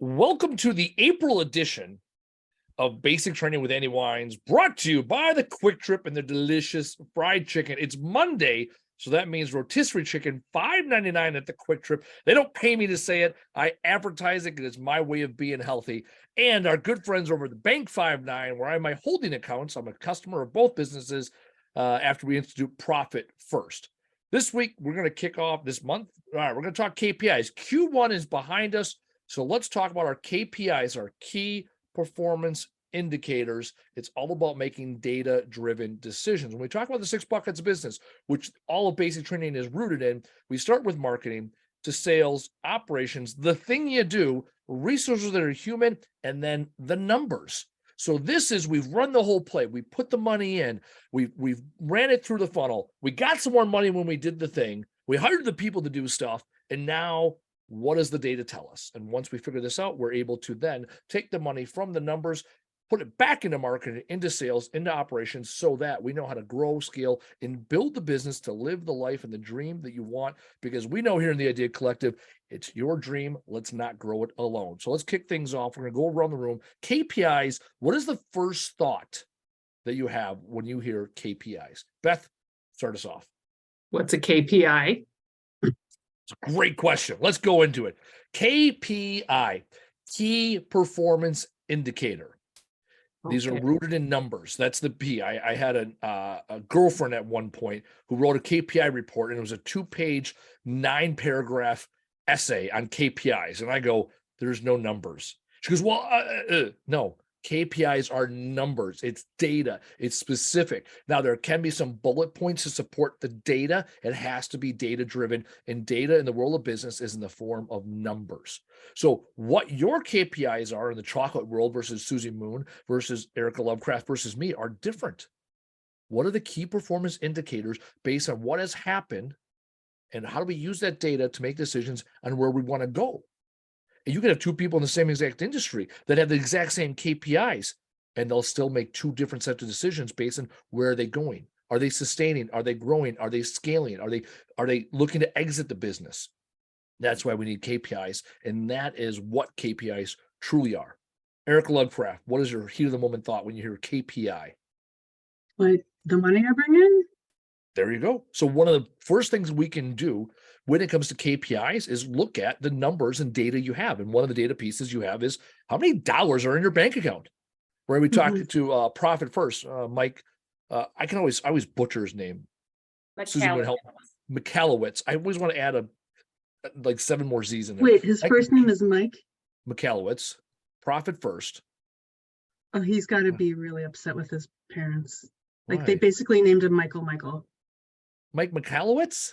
Welcome to the April edition of Basic Training with Andy Weins, brought to you by the Quick Trip and the delicious fried chicken. It's Monday, so that means rotisserie chicken, $5.99 at the Quick Trip. They don't pay me to say it. I advertise it because it's my way of being healthy. And our good friends over at the Bank 59, where I have my holding accounts. I'm a customer of both businesses after we institute Profit First. This week, we're going to kick off this month. All right, we're going to talk KPIs. Q1 is behind us. So let's talk about our KPIs, our key performance indicators. It's all about making data-driven decisions. When we talk about the 6 buckets of business, which all of basic training is rooted in, we start with marketing to sales, operations, the thing you do, resources that are human, and then the numbers. So this is, we've run the whole play. We put the money in. We've ran it through the funnel. We got some more money when we did the thing. We hired the people to do stuff. And now, what does the data tell us? And once we figure this out, we're able to then take the money from the numbers, put it back into marketing, into sales, into operations, so that we know how to grow, scale, and build the business to live the life and the dream that you want. Because we know here in the Idea Collective, it's your dream. Let's not grow it alone. So let's kick things off. We're going to go around the room. KPIs, what is the first thought that you have when you hear KPIs? Beth, start us off. What's a KPI? It's a great question. Let's go into it. KPI, key performance indicator. These are rooted in numbers. That's the P. I had a girlfriend at one point who wrote a KPI report, and it was a 2-page, 9-paragraph essay on KPIs. And I go, there's no numbers. She goes, well, no. KPIs are numbers. It's data. It's specific. Now, there can be some bullet points to support the data. It has to be data-driven, and data in the world of business is in the form of numbers. So what your KPIs are in the chocolate world versus Susie Moon versus Erica Lovecraft versus me are different. What are the key performance indicators based on what has happened, and how do we use that data to make decisions on where we want to go? You could have 2 people in the same exact industry that have the exact same KPIs, and they'll still make 2 different sets of decisions based on where are they going. Are they sustaining? Are they growing? Are they scaling? Are they looking to exit the business? That's why we need KPIs, and that is what KPIs truly are. Eric Lovecraft, what is your heat of the moment thought when you hear KPI? Like the money I bring in? There you go. So one of the first things we can do when it comes to KPIs is look at the numbers and data you have. And one of the data pieces you have is how many dollars are in your bank account. Where we talked to Profit First, Mike. I always butcher his name. Susan would help. Michalowicz. I always want to add like 7 more Z's in there. Wait, his first name is Mike? Michalowicz. Profit First. Oh, he's got to be really upset with his parents. Like Why? they basically named him Michael. Mike Michalowicz?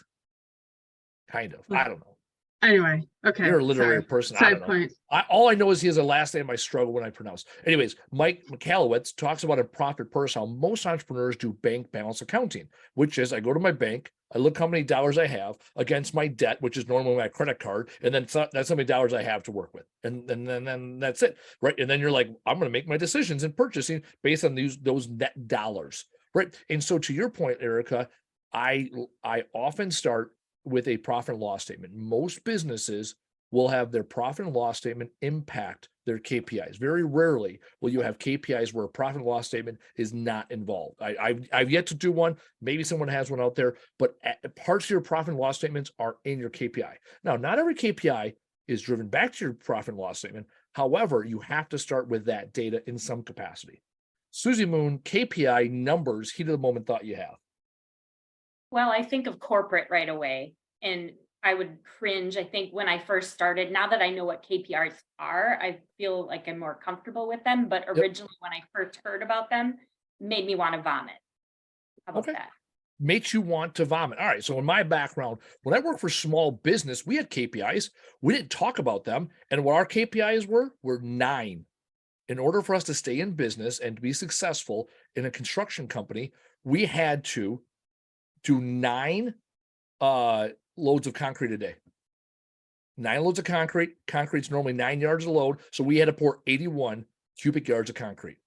Kind of. I don't know. Anyway, okay. You're a literary person. Side I don't know. point. All I know is he has a last name I struggle when I pronounce. Anyways, Mike Michalowicz talks about a Profit First, how most entrepreneurs do bank balance accounting, which is I go to my bank, I look how many dollars I have against my debt, which is normally my credit card, and then that's how many dollars I have to work with. And then that's it, right? And then you're like, I'm going to make my decisions in purchasing based on those net dollars, right? And so to your point, Erica, I often start with a profit and loss statement. Most businesses will have their profit and loss statement impact their KPIs. Very rarely will you have KPIs where a profit and loss statement is not involved. I've yet to do one. Maybe someone has one out there, but parts of your profit and loss statements are in your KPI. Now, not every KPI is driven back to your profit and loss statement. However, you have to start with that data in some capacity. Susie Moon, KPI numbers, heat of the moment thought you have. Well, I think of corporate right away, and I would cringe. I think when I first started, now that I know what KPIs are, I feel like I'm more comfortable with them. But originally, when I first heard about them, made me want to vomit. How about that? Makes you want to vomit. All right. So in my background, when I worked for small business, we had KPIs. We didn't talk about them. And what our KPIs were 9. In order for us to stay in business and to be successful in a construction company, we had to do 9 loads of concrete a day. 9 loads of concrete. Concrete's normally 9 yards a load. So we had to pour 81 cubic yards of concrete.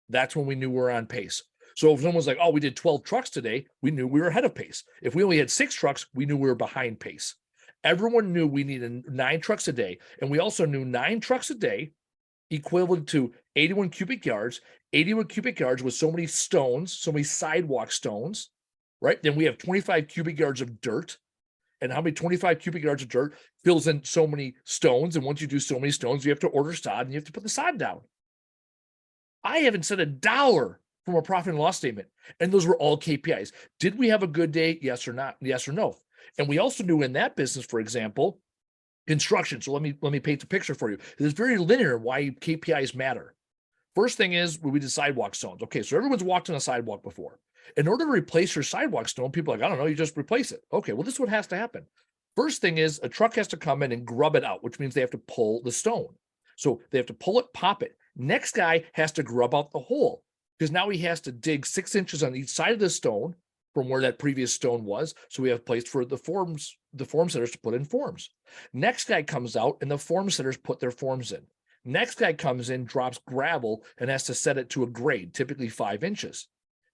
That's when we knew we were on pace. So if someone's like, oh, we did 12 trucks today, we knew we were ahead of pace. If we only had 6 trucks, we knew we were behind pace. Everyone knew we needed 9 trucks a day. And we also knew 9 trucks a day equivalent to 81 cubic yards. 81 cubic yards was so many stones, so many sidewalk stones, right? Then we have 25 cubic yards of dirt. And how many 25 cubic yards of dirt fills in so many stones? And once you do so many stones, you have to order sod and you have to put the sod down. I haven't said a dollar from a profit and loss statement. And those were all KPIs. Did we have a good day? Yes or not? Yes or no? And we also knew in that business, for example, construction. So let me paint the picture for you. It's very linear why KPIs matter. First thing is we did sidewalk stones. Okay, so everyone's walked on a sidewalk before. In order to replace your sidewalk stone, people are like, I don't know, you just replace it. Okay, well, this is what has to happen. First thing is a truck has to come in and grub it out, which means they have to pull the stone. So they have to pull it, pop it. Next guy has to grub out the hole because now he has to dig 6 inches on each side of the stone from where that previous stone was. So we have a place for the form setters to put in forms. Next guy comes out and the form setters put their forms in. Next guy comes in, drops gravel and has to set it to a grade, typically 5 inches.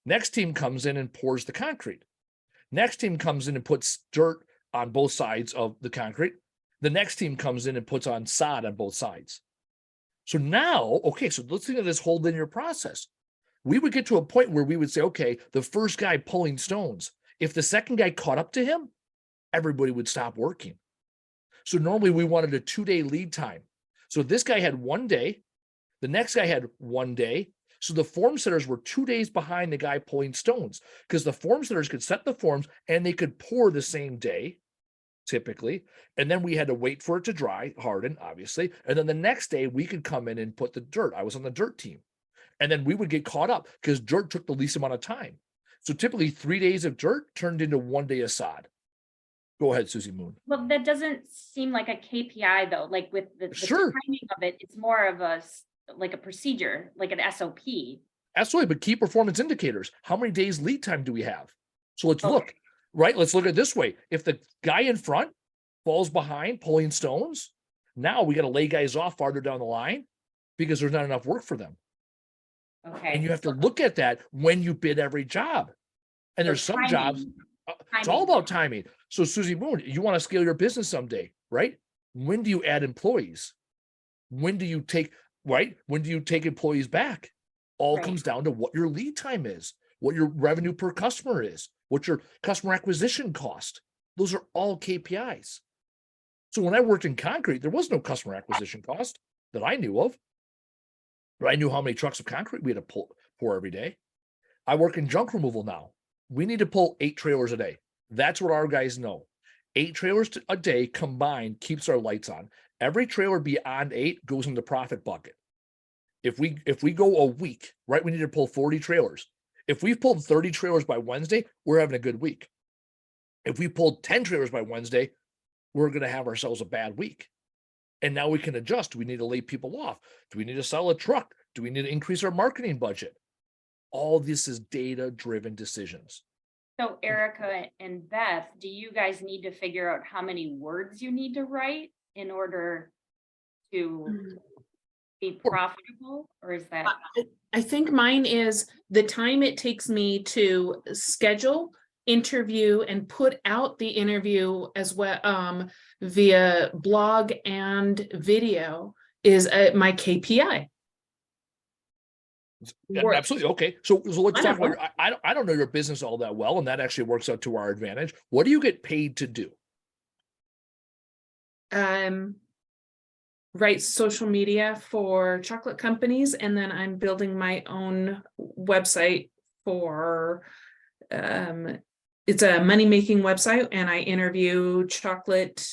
Next team comes in and pours the concrete. Next team comes in and puts dirt on both sides of the concrete. The next team comes in and puts on sod on both sides. So now, okay, so let's think of this whole linear process. We would get to a point where we would say, okay, the first guy pulling stones, if the second guy caught up to him, everybody would stop working. So normally we wanted a 2-day lead time. So this guy had 1 day, the next guy had 1 day. So the form setters were 2 days behind the guy pulling stones because the form setters could set the forms and they could pour the same day, typically. And then we had to wait for it to dry, harden, obviously. And then the next day we could come in and put the dirt. I was on the dirt team. And then we would get caught up because dirt took the least amount of time. So typically 3 days of dirt turned into 1 day of sod. Go ahead, Susie Moon. Well, that doesn't seem like a KPI though. Like with the Sure. timing of it, it's more of a procedure, like an SOP. Absolutely, but key performance indicators. How many days lead time do we have? So let's Okay. look, right? Let's look at it this way. If the guy in front falls behind pulling stones, now we got to lay guys off farther down the line because there's not enough work for them. Okay. And you have to look at that when you bid every job. And there's some jobs, it's all about timing. So Susie Moon, you want to scale your business someday, right? When do you add employees? When do you take, right? When do you take employees back? All Right. comes down to what your lead time is, what your revenue per customer is, what your customer acquisition cost. Those are all KPIs. So when I worked in concrete, there was no customer acquisition cost that I knew of. But I knew how many trucks of concrete we had to pour every day. I work in junk removal now. We need to pull 8 trailers a day. That's what our guys know. 8 trailers a day combined keeps our lights on. Every trailer beyond 8 goes in the profit bucket. If we go a week, right, we need to pull 40 trailers. If we've pulled 30 trailers by Wednesday, we're having a good week. If we pulled 10 trailers by Wednesday, we're going to have ourselves a bad week. And now we can adjust. Do we need to lay people off? Do we need to sell a truck? Do we need to increase our marketing budget? All this is data-driven decisions. So Erica and Beth, do you guys need to figure out how many words you need to write in order to be profitable, or is that? I think mine is the time it takes me to schedule, interview, and put out the interview as well via blog and video is my KPI. Yeah, Work. absolutely. Okay. So let's talk Wonderful. about, I don't know your business all that well, and that actually works out to our advantage. What do you get paid to do? Write social media for chocolate companies, and then I'm building my own website for it's a money-making website, and I interview chocolate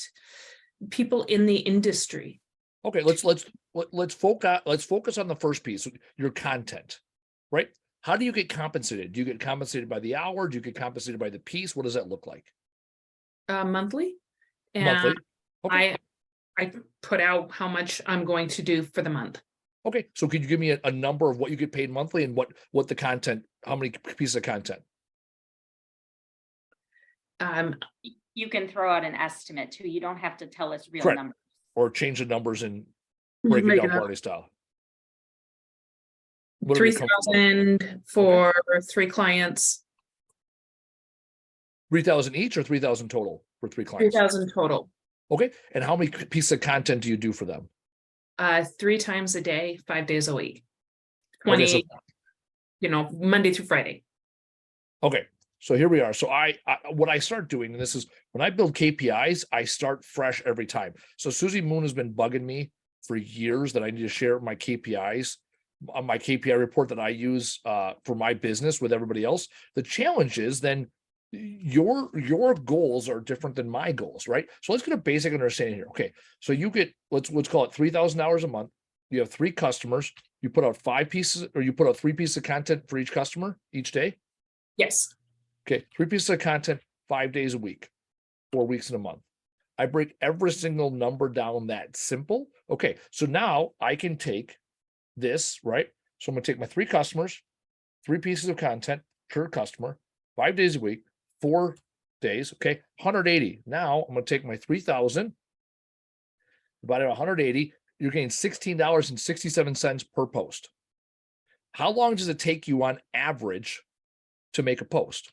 people in the industry. Okay, let's focus on the first piece, your content, right? How do you get compensated? Do you get compensated by the hour? Do you get compensated by the piece? What does that look like? Monthly. And Monthly. Okay. I put out how much I'm going to do for the month. Okay. So could you give me a number of what you get paid monthly and what the content, how many pieces of content? You can throw out an estimate too. You don't have to tell us real Correct. numbers. Or change the numbers and You break it make down it up. party style. Whatever you're comfortable with. 3,000 for 3 clients. 3,000 each or 3,000 total for 3 clients? 3,000 total. Okay. And how many pieces of content do you do for them? 3 times a day, 5 days a week. Okay, so 20, Monday through Friday. okay, so here we are. So I what I start doing, and this is when I build KPIs, I start fresh every time. So Susie Moon has been bugging me for years that I need to share my KPIs on my KPI report that I use for my business with everybody else. The challenge is then your goals are different than my goals, right? So let's get a basic understanding here. Okay, so you get let's call it $3,000 a month. You have 3 customers. You put out 5 pieces, or you put out 3 pieces of content for each customer each day. Yes. Okay, 3 pieces of content, 5 days a week, 4 weeks in a month. I break every single number down that simple. Okay, so now I can take this, right? So I'm gonna take my 3 customers, 3 pieces of content per customer, 5 days a week, 4 days, okay, 180. Now I'm gonna take my 3,000, divided by 180, you're getting $16.67 per post. How long does it take you on average to make a post?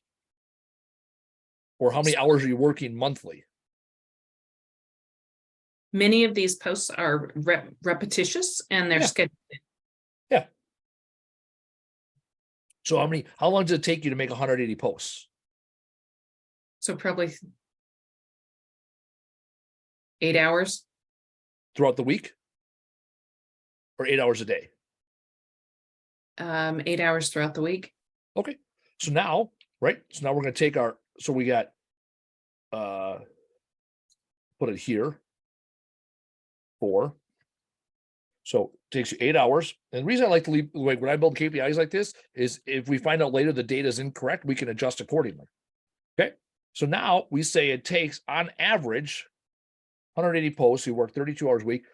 Or how many hours are you working monthly? Many of these posts are repetitious and they're Yeah. scheduled. So how long does it take you to make 180 posts? So probably 8 hours. Throughout the week? Or 8 hours a day? 8 hours throughout the week. Okay. So now, right? So now we're going to take so we got, put it here, 4. So it takes you 8 hours. And the reason I like to leave, like when I build KPIs like this is if we find out later the data is incorrect, we can adjust accordingly. Okay. So now we say it takes on average 180 posts. You work 32 hours a week.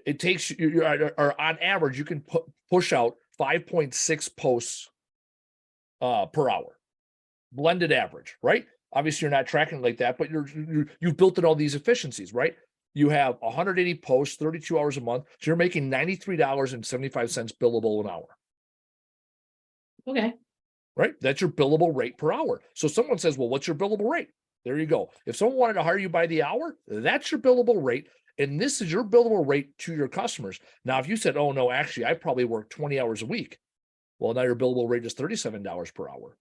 It takes you, or on average, you can push out 5.6 posts per hour, blended average, right? Obviously, you're not tracking like that, but you've built in all these efficiencies, right? You have 180 posts, 32 hours a month, so you're making $93.75 billable an hour. Okay. Right? That's your billable rate per hour. So someone says, well, what's your billable rate? There you go. If someone wanted to hire you by the hour, that's your billable rate. And this is your billable rate to your customers. Now, if you said, oh, no, actually, I probably work 20 hours a week. Well, now your billable rate is $37 per hour.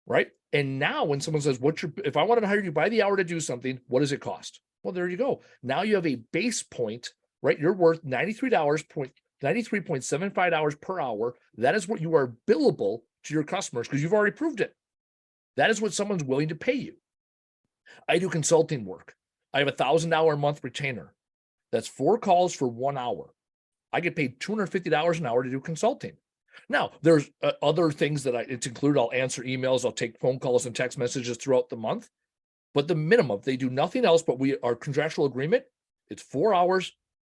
Right? And now when someone says, if I wanted to hire you by the hour to do something, what does it cost? Well, there you go. Now you have a base point, right? You're worth $93.75 per hour. That is what you are billable to your customers because you've already proved it. That is what someone's willing to pay you. I do consulting work. I have $1,000 a month retainer. That's 4 calls for 1 hour. I get paid $250 an hour to do consulting. Now, there's other things that it's included. I'll answer emails. I'll take phone calls and text messages throughout the month. But the minimum, they do nothing else, but our contractual agreement, it's 4 hours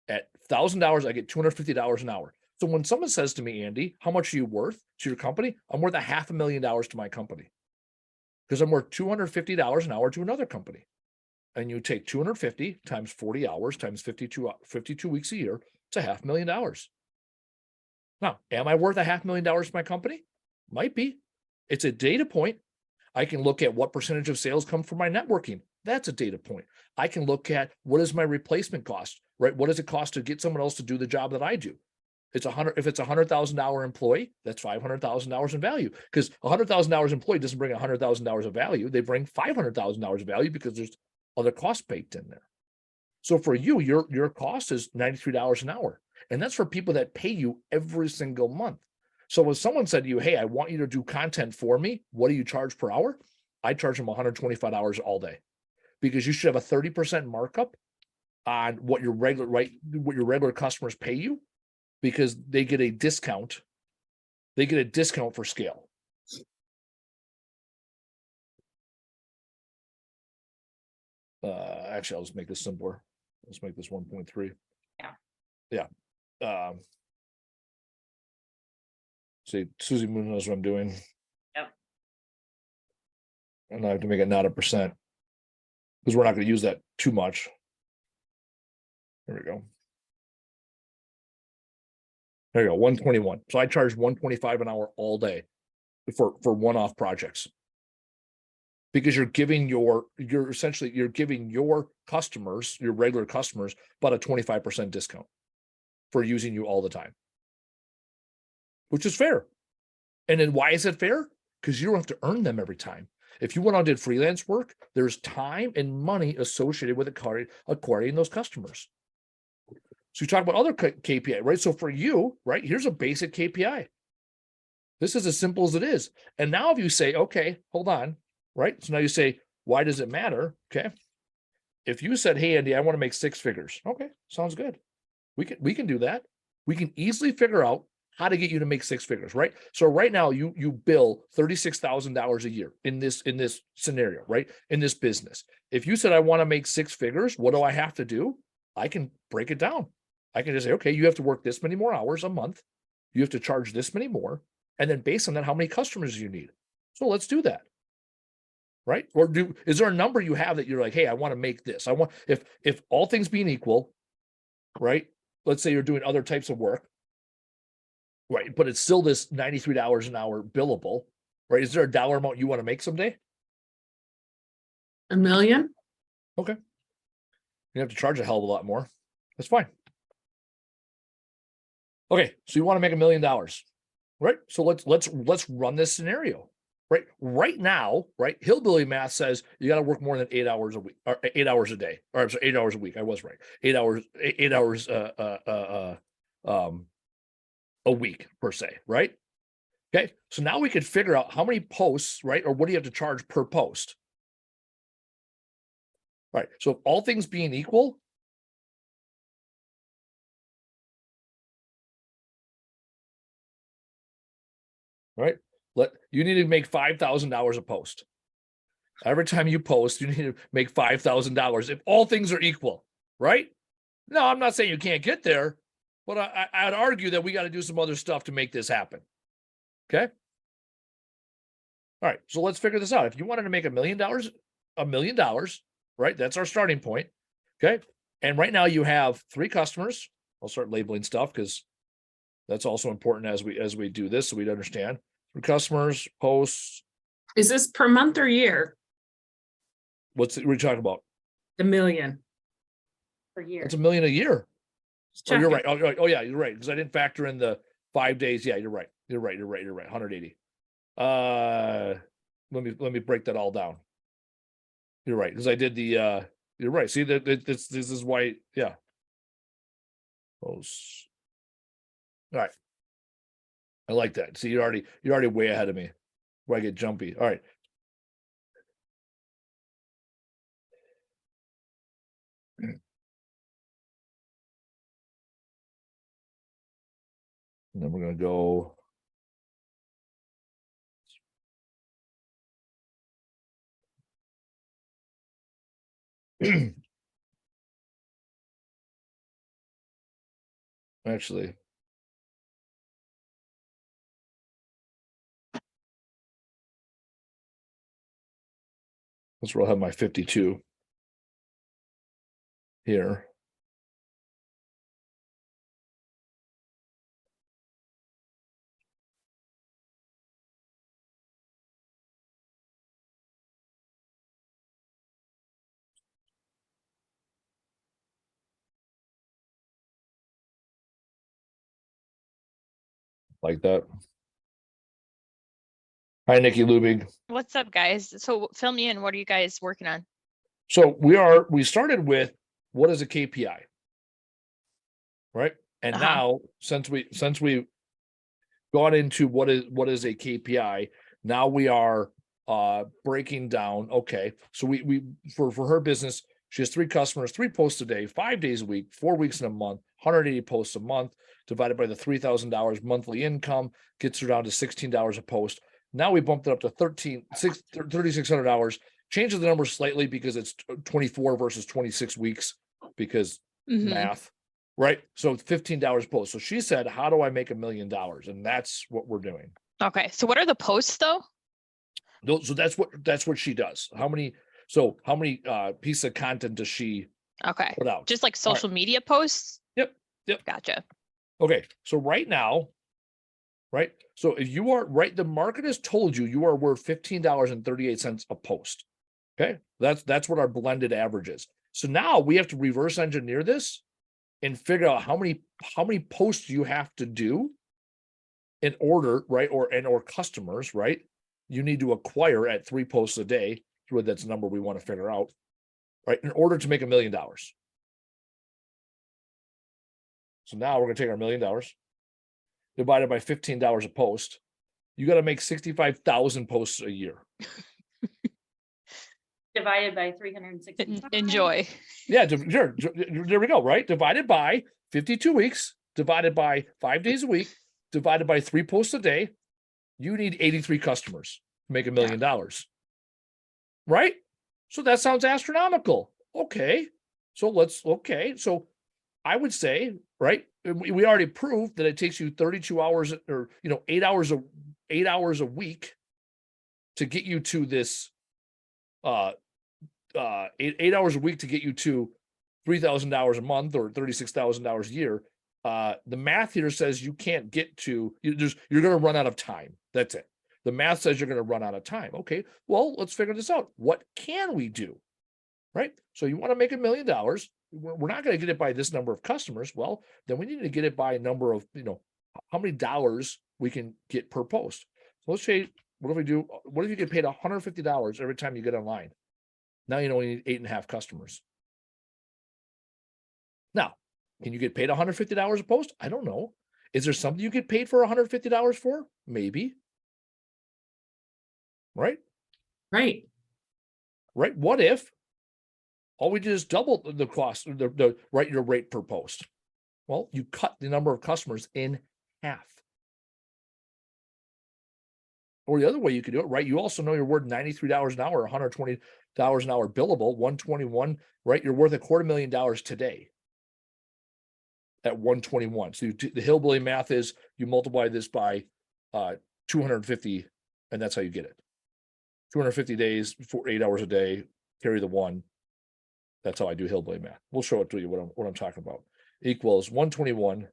at $1,000. I get $250 an hour. So when someone says to me, Andy, how much are you worth to your company? I'm worth $500,000 to my company because I'm worth $250 an hour to another company. And you take 250 times 40 hours times 52 weeks a year, it's $500,000. Now, am I worth $500,000 to my company? Might be. It's a data point. I can look at what percentage of sales come from my networking. That's a data point. I can look at what is my replacement cost, right? What does it cost to get someone else to do the job that I do? If it's $100,000 employee, that's $500,000 in value because $100,000 employee doesn't bring $100,000 of value. They bring $500,000 of value because there's other costs baked in there. So for you, your cost is $93 an hour. And that's for people that pay you every single month. So when someone said to you, hey, I want you to do content for me, what do you charge per hour? I charge them $125 all day because you should have a 30% markup on what your regular customers pay you because they get a discount. They get a discount for scale. Actually, I'll just make this simpler. Let's make this 1.3. Yeah. See, Susie Moon knows what I'm doing. Yep. And I have to make it not a percent because we're not going to use that too much. There we go. There you go, 121. So I charge 125 an hour all day for one-off projects. because you're giving you're giving your customers, your regular customers, about a 25% discount for using you all the time, which is fair. And then why is it fair? Because you don't have to earn them every time. If you went out and did freelance work, there's time and money associated with acquiring those customers. So you talk about other KPI, right? So for you, right, here's a basic KPI. This is as simple as it is. And now if you say, okay, hold on, right? So now you say, why does it matter? Okay. If you said, hey, Andy, I want to make 6 figures. Okay, sounds good. We can do that. We can easily figure out how to get you to make 6 figures, right? So right now you bill $36,000 a year in this scenario, right? In this business. If you said, I want to make 6 figures, what do I have to do? I can break it down. I can just say, okay, you have to work this many more hours a month. You have to charge this many more. And then based on that, how many customers do you need? So let's do that. Right? Or is there a number you have that you're like, hey, I want to make this. I want, if all things being equal, right? Let's say you're doing other types of work, right? But it's still this $93 an hour billable, right? Is there a dollar amount you want to make someday? $1 million? Okay. You have to charge a hell of a lot more. That's fine. Okay. So you want to make $1 million, right? So let's run this scenario, right? Right now, right? Hillbilly math says you got to work more than 8 hours a week, or 8 hours a day, or I'm sorry, 8 hours a week. I was right. 8 hours a week per se, right? Okay. So now we could figure out how many posts, right? Or what do you have to charge per post? Right. So if all things being equal, right? You need to make $5,000 a post. Every time you post, you need to make $5,000 if all things are equal, right? No, I'm not saying you can't get there, but I'd argue that we got to do some other stuff to make this happen. Okay. All right. So let's figure this out. If you wanted to make $1 million, right? That's our starting point. Okay. And right now you have 3 customers. I'll start labeling stuff because that's also important as we do this, so we'd understand. 3 customers, posts. Is this per month or year? What are you talking about? The $1 million. Per year. It's $1 million a year. Just Oh, you're right. checking. Oh yeah, you're right. Because I didn't factor in the 5 days. Yeah, you're right. You're right. 180. Let me break that all down. You're right. Because I did the you're right. See that this is why, yeah. Posts. All right. I like that. See, you're already way ahead of me where I get jumpy. All right. And then we're going to go. Actually. That's where I'll have my 52 here. Like that. Hi, Nikki Lubig. What's up, guys? So fill me in. What are you guys working on? So we started with what is a KPI, right? And now since we gone into what is a KPI, now we are breaking down. Okay, so we for her business, she has 3 customers, 3 posts a day, 5 days a week, 4 weeks in a month, 180 posts a month, divided by the $3,000 monthly income, gets her down to $16 a post. Now we bumped it up to $3,600. Changes the number slightly because it's 24 versus 26 weeks because math, right? So $15 a post. So she said, how do I make $1 million? And that's what we're doing. Okay. So what are the posts though? So that's what she does. How many pieces of content does she put out? Just like social media posts? Yep. Gotcha. Okay. So right now, right? So if you are right, the market has told you you are worth $15.38 a post. Okay, that's what our blended average is. So now we have to reverse engineer this and figure out how many posts you have to do in order, right? Or customers, right? You need to acquire at 3 posts a day. That's the number we want to figure out, right? In order to make $1 million. So now we're going to take our $1 million divided by $15 a post. You got to make 65,000 posts a year. Divided by 360. Enjoy. Yeah, sure. There we go, right? Divided by 52 weeks, divided by 5 days a week, divided by 3 posts a day. You need 83 customers to make $1 million. Right? So that sounds astronomical. Okay. So I would say, right? We already proved that it takes you 32 hours or 8 hours a week to get you to this 8 hours a week to get you to $3,000 a month or $36,000 a year. The math here says you can't get to, you're going to run out of time. That's it. The math says you're going to run out of time. Okay, well, let's figure this out. What can we do? Right? So you want to make $1 million. We're not going to get it by this number of customers. Well, then we need to get it by a number of, how many dollars we can get per post. So let's say, what if you get paid $150 every time you get online? Now you only need 8.5 customers. Now, can you get paid $150 a post? I don't know. Is there something you get paid for $150 for? Maybe. Right? Right. Right? What if all we did is double the cost, your rate per post? Well, you cut the number of customers in half. Or the other way you could do it, right? You also know you're worth $93 an hour, $120 an hour billable, 121, right? You're worth $250,000 today at 121. So the hillbilly math is you multiply this by 250, and that's how you get it. 250 days for 8 hours a day, carry the 1. That's how I do hillbilly math. We'll show it to you what I'm talking about. Equals 121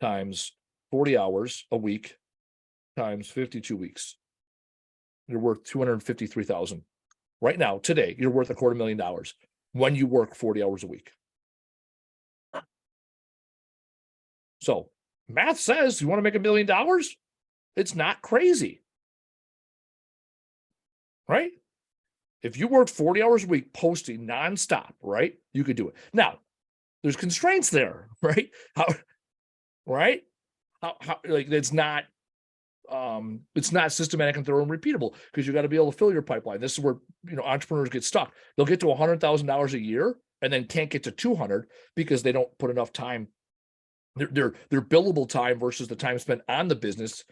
times 40 hours a week times 52 weeks. You're worth 253,000. Right now, today, you're worth $250,000 when you work 40 hours a week. So math says you want to make $1 million. It's not crazy. Right? If you worked 40 hours a week posting nonstop, right? You could do it. Now, there's constraints there, right? How it's not systematic and thorough and repeatable because you got to be able to fill your pipeline. This is where entrepreneurs get stuck. They'll get to $100,000 a year and then can't get to 200 because they don't put enough time. Their billable time versus the time spent on the business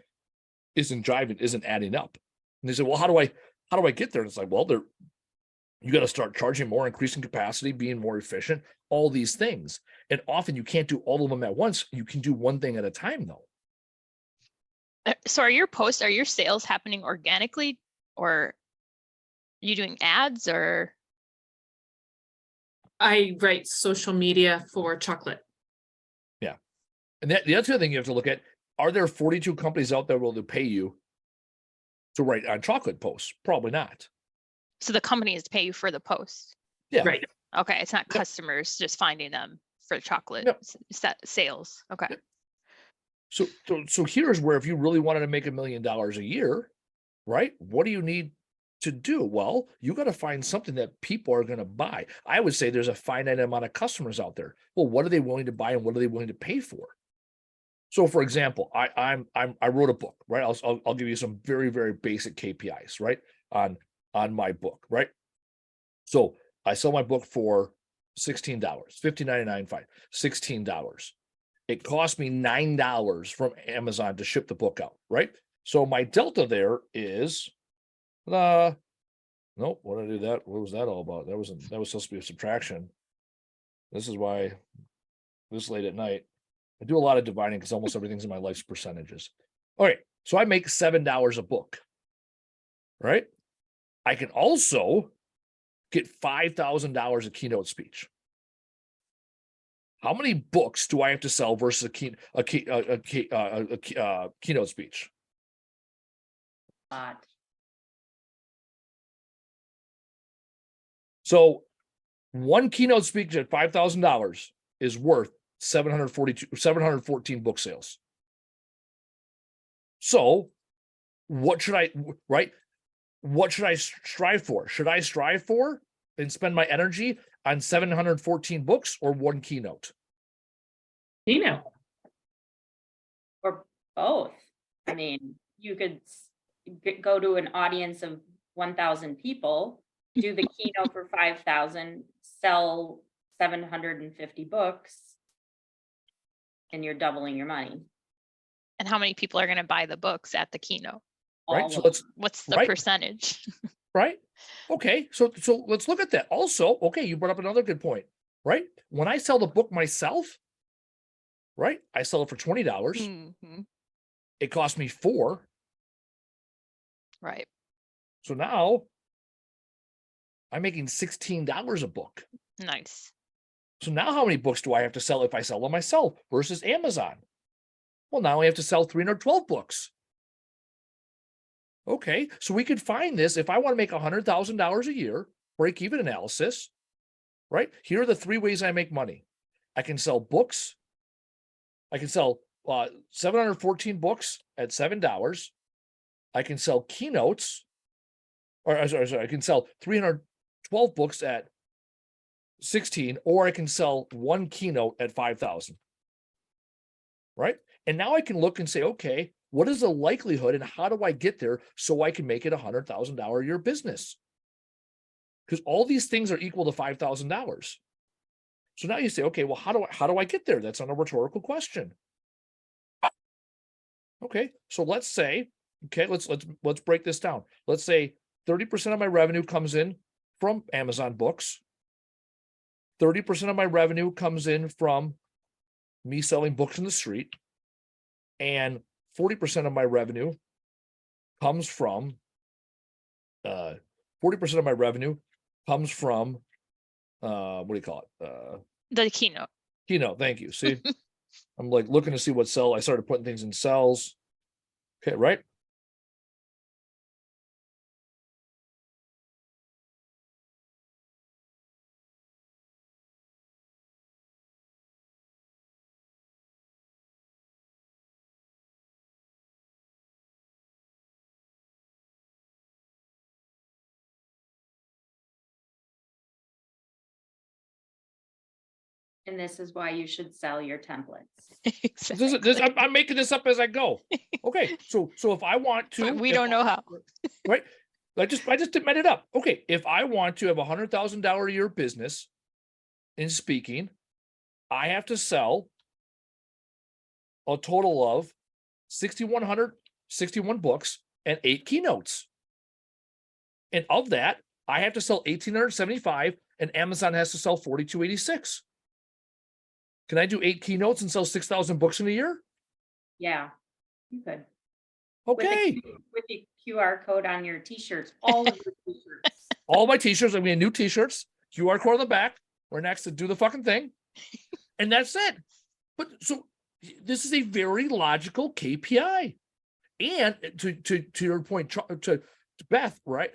isn't driving, isn't adding up. And they say, well, how do I get there? And it's like, well, you got to start charging more, increasing capacity, being more efficient, all these things. And often you can't do all of them at once. You can do one thing at a time though. So are your sales happening organically, or are you doing ads, or? I write social media for chocolate. Yeah. And the other thing you have to look at, are there 42 companies out there will pay you to write on chocolate posts? Probably not. So the companies pay you for the post. Yeah. Right. Okay. It's not customers just finding them for chocolate sales. Okay. Yep. So here's where if you really wanted to make $1 million a year, right? What do you need to do? Well, you got to find something that people are going to buy. I would say there's a finite amount of customers out there. Well, what are they willing to buy and what are they willing to pay for? So, for example, I wrote a book, right? I'll give you some very, very basic KPIs, right? On my book, right? So I sell my book for $16, $15.99, $16. It cost me $9 from Amazon to ship the book out, right? So my delta there is, nope, what did I do that? What was that all about? That was supposed to be a subtraction. This is why this late at night, I do a lot of dividing because almost everything's in my life's percentages. All right, so I make $7 a book, right? I can also get $5,000 a keynote speech. How many books do I have to sell versus a keynote speech? So one keynote speech at $5,000 is worth 714 book sales. So what should I, right? What should I strive for? Should I strive for and spend my energy on 714 books or one keynote? Keynote. Or both. I mean, you could go to an audience of 1,000 people, do the keynote for 5,000, sell 750 books, and you're doubling your money. And how many people are going to buy the books at the keynote? Right. So let's, What's the right. percentage? Right. Okay. So let's look at that. Also, okay, you brought up another good point, right? When I sell the book myself, right? I sell it for $20. Mhm. It cost me $4. Right. So now I'm making $16 a book. Nice. So now how many books do I have to sell if I sell them myself versus Amazon? Well, now I have to sell 312 books. Okay, so we could find this. If I want to make $100,000 a year, break even analysis, right? Here are the 3 ways I make money. I can sell books. I can sell 714 books at $7. I can sell keynotes, or sorry, I can sell 312 books at 16, or I can sell one keynote at 5,000. Right? And now I can look and say, okay, what is the likelihood and how do I get there so I can make it $100,000 a year business? Because all these things are equal to $5,000. So now you say, okay, well, how do I get there? That's not a rhetorical question. Okay, so let's say, okay, let's break this down. Let's say 30% of my revenue comes in from Amazon books. 30% of my revenue comes in from me selling books in the street, and 40% of my revenue comes from 40% of my revenue comes from what do you call it? The keynote. Keynote. Thank you. See, I'm like looking to see what cell. I started putting things in cells. Okay, right? And this is why you should sell your templates. Exactly. I'm making this up as I go. Okay, so if I want to, But we don't know how. right? I just made it up. Okay, if I want to have $100,000 a year business in speaking, I have to sell a total of 6,161 books and 8 keynotes. And of that, I have to sell 1,875, and Amazon has to sell 4,286. Can I do 8 keynotes and sell 6,000 books in a year? Yeah, you could. Okay. With the QR code on your t-shirts, all of your t-shirts. All my t-shirts, I mean, new t-shirts, QR code on the back. We're next to do the fucking thing. And that's it. But so this is a very logical KPI. And to your point, to Beth, right?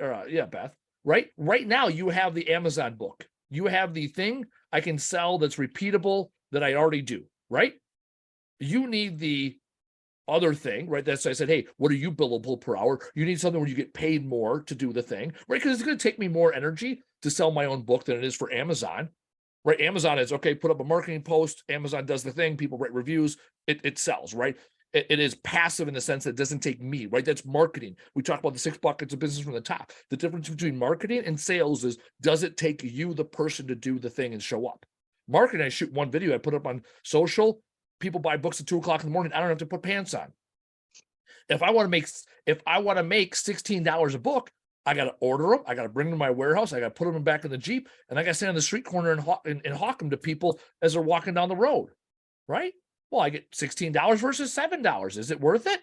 Beth, right? Right now you have the Amazon book. You have the thing I can sell that's repeatable that I already do, right? You need the other thing, right? That's why I said, hey, what are you billable per hour? You need something where you get paid more to do the thing, right? Because it's going to take me more energy to sell my own book than it is for Amazon, right? Amazon is, okay, put up a marketing post. Amazon does the thing. People write reviews. It sells, right? It is passive in the sense that it doesn't take me, right? That's marketing. We talk about the 6 buckets of business from the top. The difference between marketing and sales is, does it take you, the person, to do the thing and show up? Marketing, I shoot one video, I put up on social. People buy books at 2:00 in the morning. I don't have to put pants on. If I want to make $16 a book, I got to order them. I got to bring them to my warehouse. I got to put them back in the Jeep, and I got to stand on the street corner and hawk them to people as they're walking down the road, right? Well, I get $16 versus $7. Is it worth it?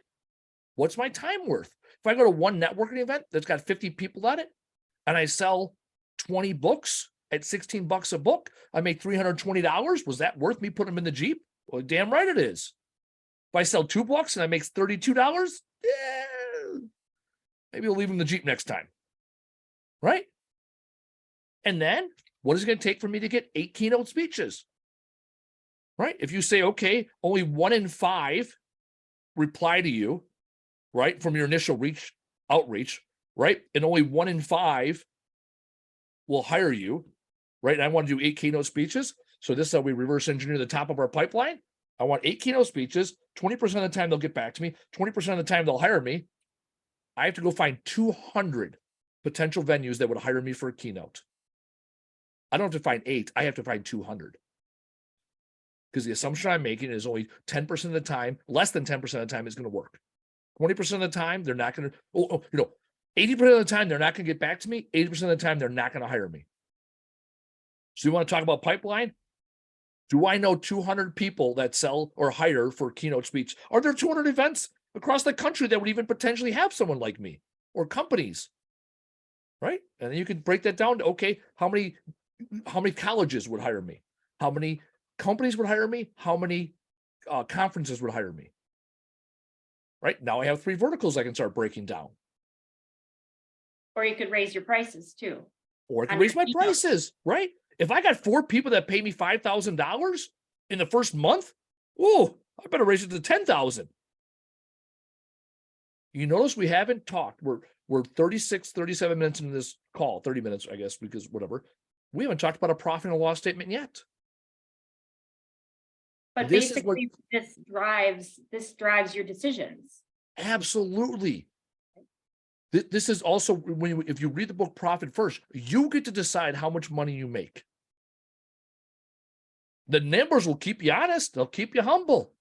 What's my time worth? If I go to one networking event that's got 50 people at it, and I sell 20 books, at $16 a book, I make $320. Was that worth me putting them in the Jeep? Well, damn right it is. If I sell 2 books and I make $32, yeah, maybe we'll leave them in the Jeep next time. Right? And then what is it going to take for me to get 8 keynote speeches? Right? If you say, okay, only 1 in 5 reply to you, right, from your initial outreach, right? And only 1 in 5 will hire you, right? And I want to do 8 keynote speeches. So this is how we reverse engineer the top of our pipeline. I want 8 keynote speeches. 20% of the time they'll get back to me. 20% of the time they'll hire me. I have to go find 200 potential venues that would hire me for a keynote. I don't have to find 8. I have to find 200. Because the assumption I'm making is only 10% of the time, less than 10% of the time, is going to work. 20% of the time, they're not going to, 80% of the time, they're not going to get back to me. 80% of the time, they're not going to hire me. So you want to talk about pipeline? Do I know 200 people that sell or hire for keynote speech? Are there 200 events across the country that would even potentially have someone like me, or companies? Right? And then you can break that down to, okay, how many colleges would hire me? How many companies would hire me? How many conferences would hire me? Right? Now I have 3 verticals I can start breaking down. Or you could raise your prices too. Or I can raise my prices, right? If I got 4 people that pay me $5,000 in the first month, oh, I better raise it to $10,000. You notice we haven't talked. We're 37 minutes into this call, 30 minutes, I guess, because whatever. We haven't talked about a profit and loss statement yet. But This is basically, this drives your decisions. Absolutely. This is also, if you read the book Profit First, you get to decide how much money you make. The numbers will keep you honest, they'll keep you humble,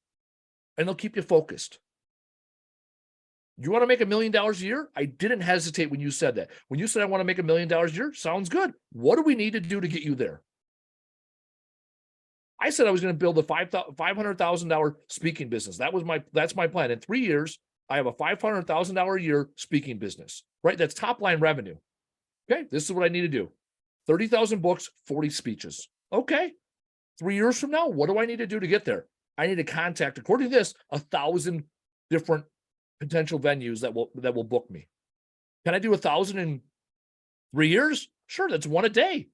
and they'll keep you focused. You want to make $1 million a year? I didn't hesitate when you said that. When you said I want to make $1 million a year, sounds good. What do we need to do to get you there? I said I was going to build a $500,000 speaking business. That's my plan. In 3 years, I have a $500,000 a year speaking business, right? That's top line revenue. Okay, this is what I need to do. 30,000 books, 40 speeches. Okay, 3 years from now, what do I need to do to get there? I need to contact, according to this, 1,000 different potential venues that will book me. Can I do 1,000 in 3 years? Sure, that's 1 a day.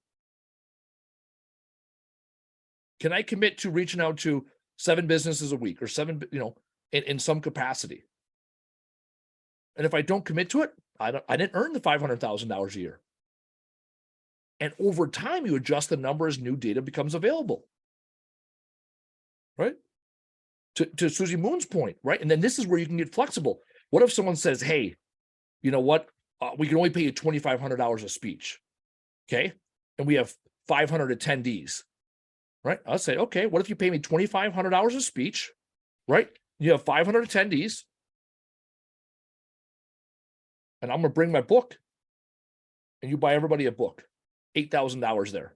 Can I commit to reaching out to 7 businesses a week or 7, in some capacity? And if I don't commit to it, I didn't earn the $500,000 a year. And over time, you adjust the number as new data becomes available. Right? To Susie Moon's point, right? And then this is where you can get flexible. What if someone says, hey, you know what? We can only pay you $2,500 a speech. Okay. And we have 500 attendees. Right? I'll say, okay, what if you pay me $2,500 a speech? Right? You have 500 attendees. And I'm going to bring my book. And you buy everybody a book. $8,000 there.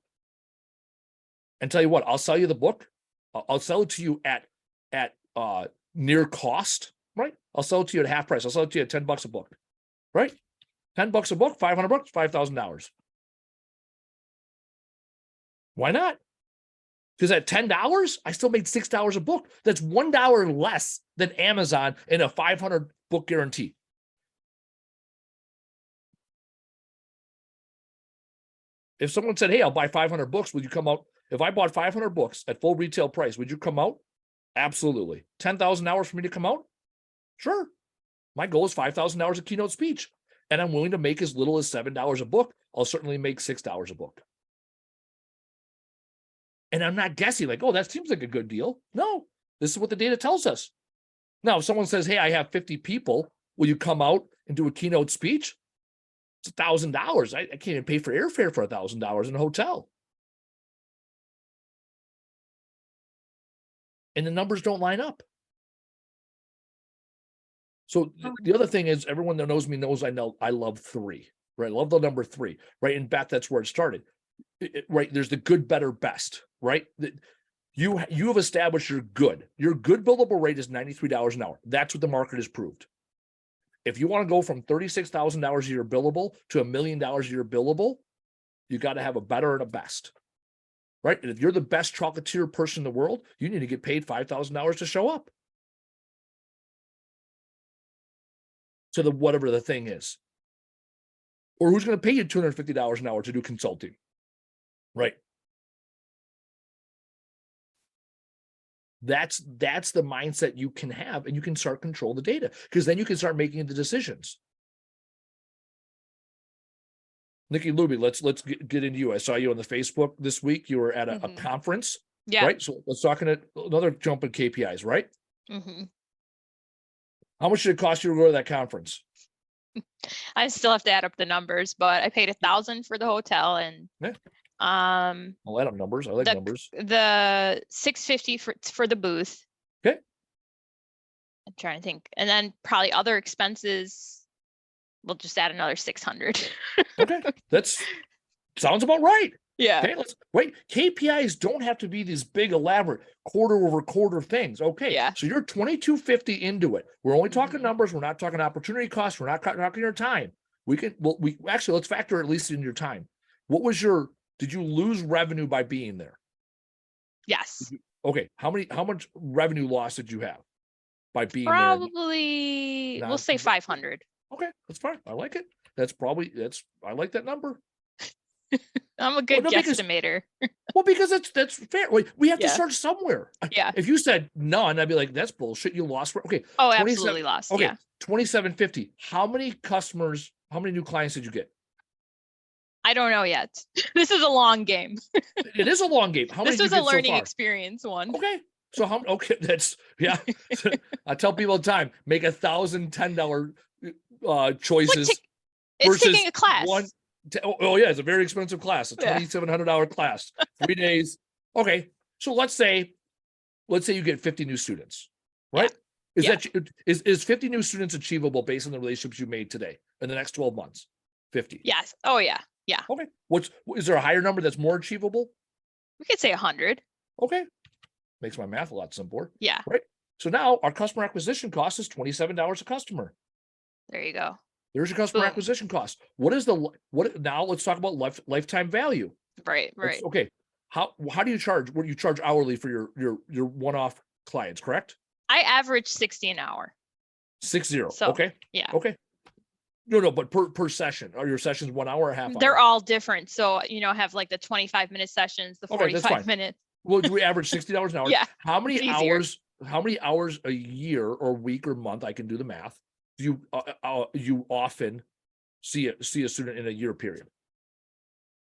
And tell you what, I'll sell you the book. I'll sell it to you at near cost, right? I'll sell it to you at half price. I'll sell it to you at $10 a book, right? $10 a book, 500 bucks, $5,000. Why not? Because at $10, I still made $6 a book. That's $1 less than Amazon in a 500 book guarantee. If someone said, hey, I'll buy 500 books, would you come out? If I bought 500 books at full retail price, would you come out? Absolutely. 10,000 hours for me to come out? Sure. My goal is $5,000 a keynote speech. And I'm willing to make as little as $7 a book. I'll certainly make $6 a book. And I'm not guessing like, oh, that seems like a good deal. No, this is what the data tells us. Now, if someone says, hey, I have 50 people, will you come out and do a keynote speech? It's $1,000. I can't even pay for airfare for $1,000 in a hotel. And the numbers don't line up. So the other thing is, everyone that knows me knows I love 3, right? I love the number 3, right? In fact, that's where it started. Right? There's the good, better, best, right? You have established your good. Your good billable rate is $93 an hour. That's what the market has proved. If you want to go from $36,000 a year billable to $1 million a year billable, You got to have a better and a best, right? And if you're the best chocolatier person in the world, you need to get paid $5,000 to show up to the whatever the thing is. Or who's going to pay you $250 an hour to do consulting, right? That's the mindset you can have, and you can start control the data, because then you can start making the decisions. Nikki Luby, let's get into you. I saw you on the Facebook this week. You were at a conference, Yeah. right? So let's talk another jump in KPIs, right? How much did it cost you to go to that conference? I still have to add up the numbers, but I paid $1,000 for the hotel, and Yeah. I'll add up numbers. I like numbers. The $650 for the booth. Okay. I'm trying to think, and then probably other expenses. We'll just add another $600. Okay, that's sounds about right. Yeah. Okay, let's wait. KPIs don't have to be these big, elaborate quarter over quarter things. Okay, Yeah. So you're $2,250 into it. We're only talking numbers. We're not talking opportunity costs. We're not talking your time. We actually, let's factor at least in your time. What was did you lose revenue by being there? Yes. Okay, how much revenue loss did you have by being there? Probably, we'll say 500. Okay, that's fine. I like it. I like that number. I'm a good guesstimator. Well, because that's fair. We have to Yeah. start somewhere. Yeah. If you said none, I'd be like, that's bullshit. You lost. Okay. Oh, absolutely lost. Okay. Yeah. 2,750. How many customers, how many new clients did you get? I don't know yet. This is a long game. It is a long game. How many This did you was a get so learning far? experience one. Okay. So that's, yeah. I tell people all the time, make $1,010 choices. It's versus taking a class. Oh yeah, it's a very expensive class, a Yeah. $2,700 class, 3 days. Okay, so let's say you get 50 new students, right? Is 50 new students achievable based on the relationships you made today in the next 12 months? 50. Yes. Oh yeah. Yeah. Okay. Is there a higher number that's more achievable? We could say 100. Okay. Makes my math a lot simpler. Yeah. Right. So now our customer acquisition cost is $27 a customer. There you go. There's your customer Boom. acquisition cost. Now let's talk about lifetime value. Right. Okay. How do you charge? What do you charge hourly for your one-off clients, correct? I average 60 an hour. 60. So, okay. yeah. Okay. No, but per session. Are your sessions 1 hour or a half hour? They're all different. So, have like the 25-minute sessions, the Okay, that's fine. 45 minutes. Well, do we average $60 an hour? Yeah. How many it's easier. How many hours a year or week or month? I can do the math. Do you often see a student in a year period?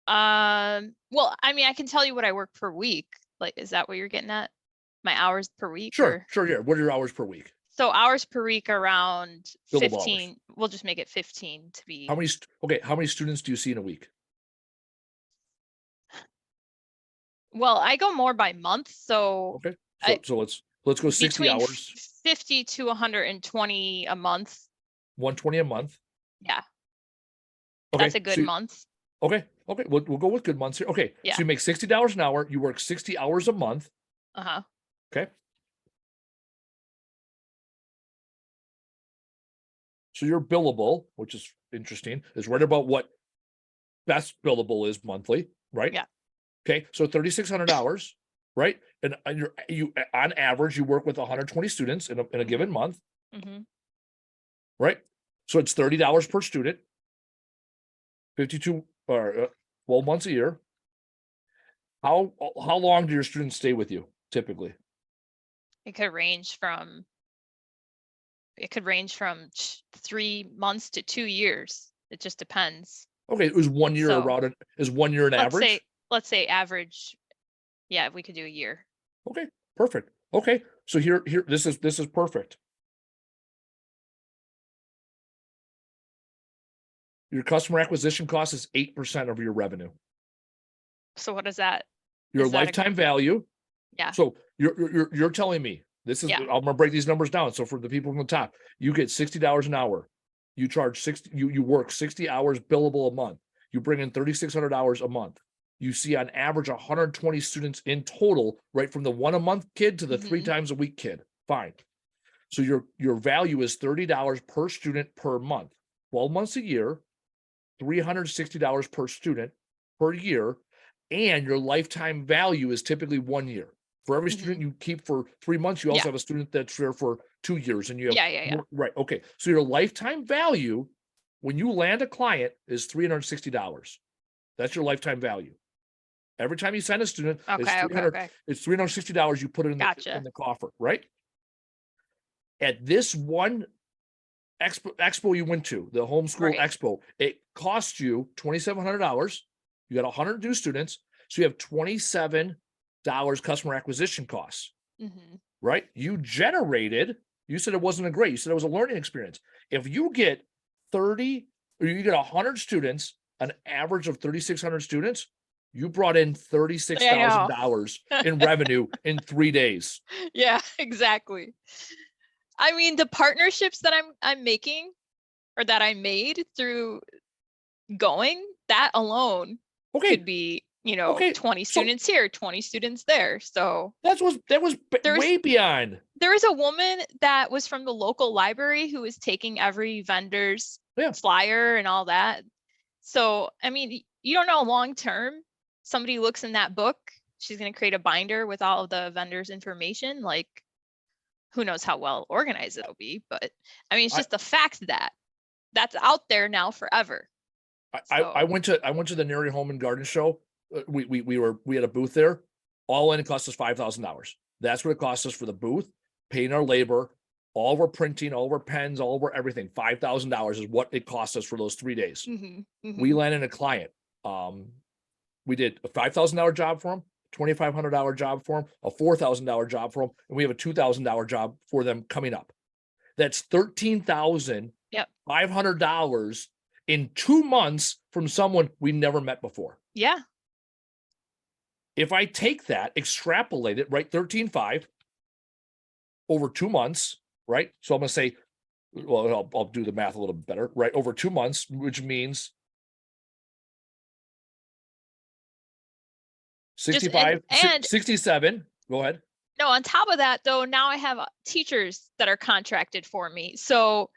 Well, I mean, I can tell you what I work per week. Like, is that what you're getting at? My hours per week? Sure. Yeah. What are your hours per week? So hours per week around Billable 15. hours. We'll just make it 15 to be. How many students do you see in a week? Well, I go more by month. So Okay. So let's go 60 between hours. 50 to 120 a month. 120 a month. Yeah. Okay. That's a good month. Okay. We'll go with good months here. Okay. Yeah. So you make $60 an hour. You work 60 hours a month. Uh-huh. Okay. So your billable, which is interesting, is right about what best billable is monthly, right? Yeah. Okay. So 3,600 hours, right? And you on average, you work with 120 students in a given month, Mm-hmm. right? So it's $30 per student, 52 or 12 months a year. How long do your students stay with you typically? It could range from 3 months to 2 years. It just depends. Okay, it was 1 year So, around it. Is 1 year an average? Let's say average. Yeah, we could do a year. Okay, perfect. Okay, so here this is perfect. Your customer acquisition cost is 8% of your revenue. So what is that? Your Is that a- lifetime value. Yeah. So you're telling me this is Yeah. I'm gonna break these numbers down. So for the people from the top, you get $60 an hour. You charge 60, you work 60 hours billable a month. You bring in 3,600 hours a month. You see on average 120 students in total, right from the 1 a month kid to the 3 Mhm. times a week kid. Fine. So your value is $30 per student per month. 12 months a year, $360 per student. per year, and your lifetime value is typically 1 year. For every student you keep for 3 months, you also Yeah. have a student that's there for 2 years, and you have Yeah. right. Okay, so your lifetime value when you land a client is $360. That's your lifetime value. Every time you sign a student, Okay. it's $360 you put it in Gotcha. the coffer, right? At this one expo you went to, the homeschool Right. expo, it cost you $2,700. You got 100 new students, so you have $27 customer acquisition costs, right? You said it wasn't a great, you said it was a learning experience. If you get 30 or you get 100 students, an average of 3,600 students, you brought in $36,000 in revenue in 3 days. Yeah, exactly. I mean, the partnerships that I'm making, or that I made through going, that alone Okay, could be, okay, 20 so students here, 20 students there. So that was There's- way beyond. there was a woman that was from the local library who was taking every vendor's Yeah. flyer and all that. So, I mean, you don't know long term, somebody looks in that book, she's going to create a binder with all of the vendors' information. Like, who knows how well organized it'll be, but I mean, it's just the fact that that's out there now forever. I went to the Neri Home and Garden Show. We had a booth there. All in, it cost us $5,000. That's what it cost us for the booth, paying our labor, all of our printing, all of our pens, all of our everything. $5,000 is what it cost us for those 3 days. We landed a client. We did a $5,000 job for him, $2,500 job for him, a $4,000 job for him, and we have a $2,000 job for them coming up. That's $13,500 in 2 months from someone we never met before. Yeah. If I take that, extrapolate it, right, 13.5 over 2 months, right? So I'm going to say, well, I'll do the math a little bit better, right? Over 2 months, which means 65, and 67. Go ahead. No, on top of that, though, now I have teachers that are contracted for me. So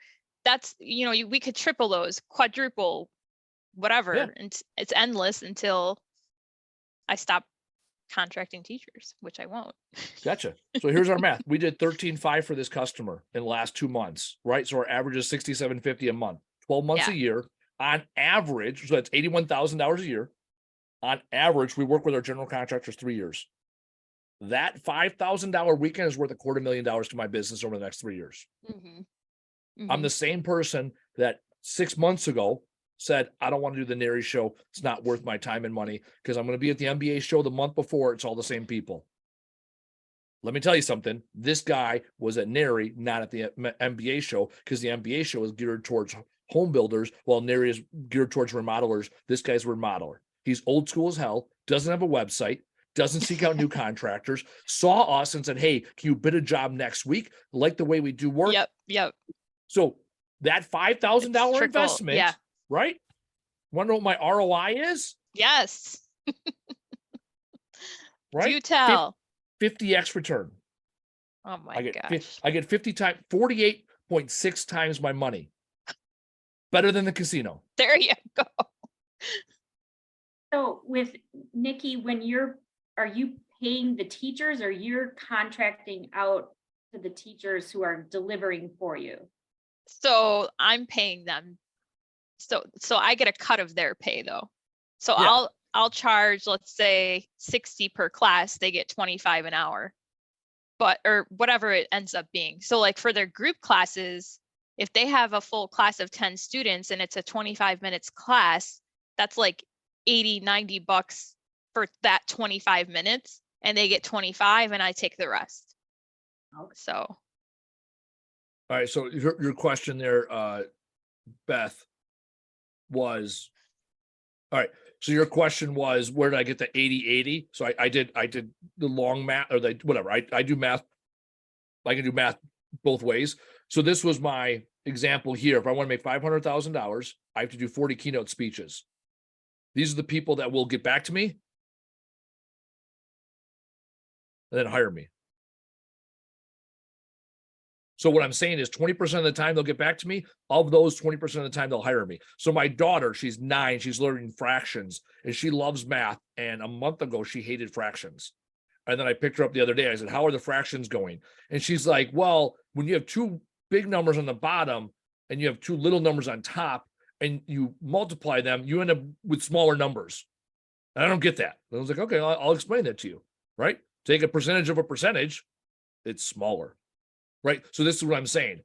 that's, we could triple those, quadruple, whatever. Yeah. And it's endless until I stop contracting teachers, which I won't. Gotcha. So here's our math. We did 13.5 for this customer in the last 2 months, right? So our average is $67.50 a month, 12 months a year on average. So that's $81,000 a year. On average, we work with our general contractors 3 years. That $5,000 weekend is worth $250,000 to my business over the next 3 years. I'm the same person that 6 months ago said, I don't want to do the Neri show. It's not worth my time and money because I'm going to be at the MBA show the month before. It's all the same people. Let me tell you something. This guy was at Neri, not at the MBA show, because the MBA show is geared towards home builders, while Neri is geared towards remodelers. This guy's a remodeler. He's old school as hell, doesn't have a website, doesn't seek out new contractors, saw us and said, hey, can you bid a job next week? Like the way we do work. Yep. So that $5,000 investment, yeah. right? Want to know what my ROI is? Yes. Right? Do tell. 50x return. Oh my gosh. I get 48.6 times my money. Better than the casino. There you go. So with Nikki, are you paying the teachers or you're contracting out to the teachers who are delivering for you? So I'm paying them. So I get a cut of their pay though. So Yeah. I'll charge, let's say 60 per class, they get 25 an hour, or whatever it ends up being. So like for their group classes, if they have a full class of 10 students and it's a 25 minutes class, that's like $80-$90 for that 25 minutes, and they get 25 and I take the rest. Okay. So. All right. So your question there, Beth, was, all right. So your question was, where did I get the 80-80? So I did the long math, or whatever. I do math. I can do math both ways. So this was my example here. If I want to make $500,000, I have to do 40 keynote speeches. These are the people that will get back to me and then hire me. So what I'm saying is 20% of the time they'll get back to me. Of those 20% of the time they'll hire me. So my daughter, she's 9, she's learning fractions and she loves math. And a month ago, she hated fractions. And then I picked her up the other day. I said, how are the fractions going? And she's like, well, when you have 2 big numbers on the bottom and you have 2 little numbers on top and you multiply them, you end up with smaller numbers. And I don't get that. And I was like, okay, I'll explain that to you, right? Take a percentage of a percentage, it's smaller, right? So this is what I'm saying.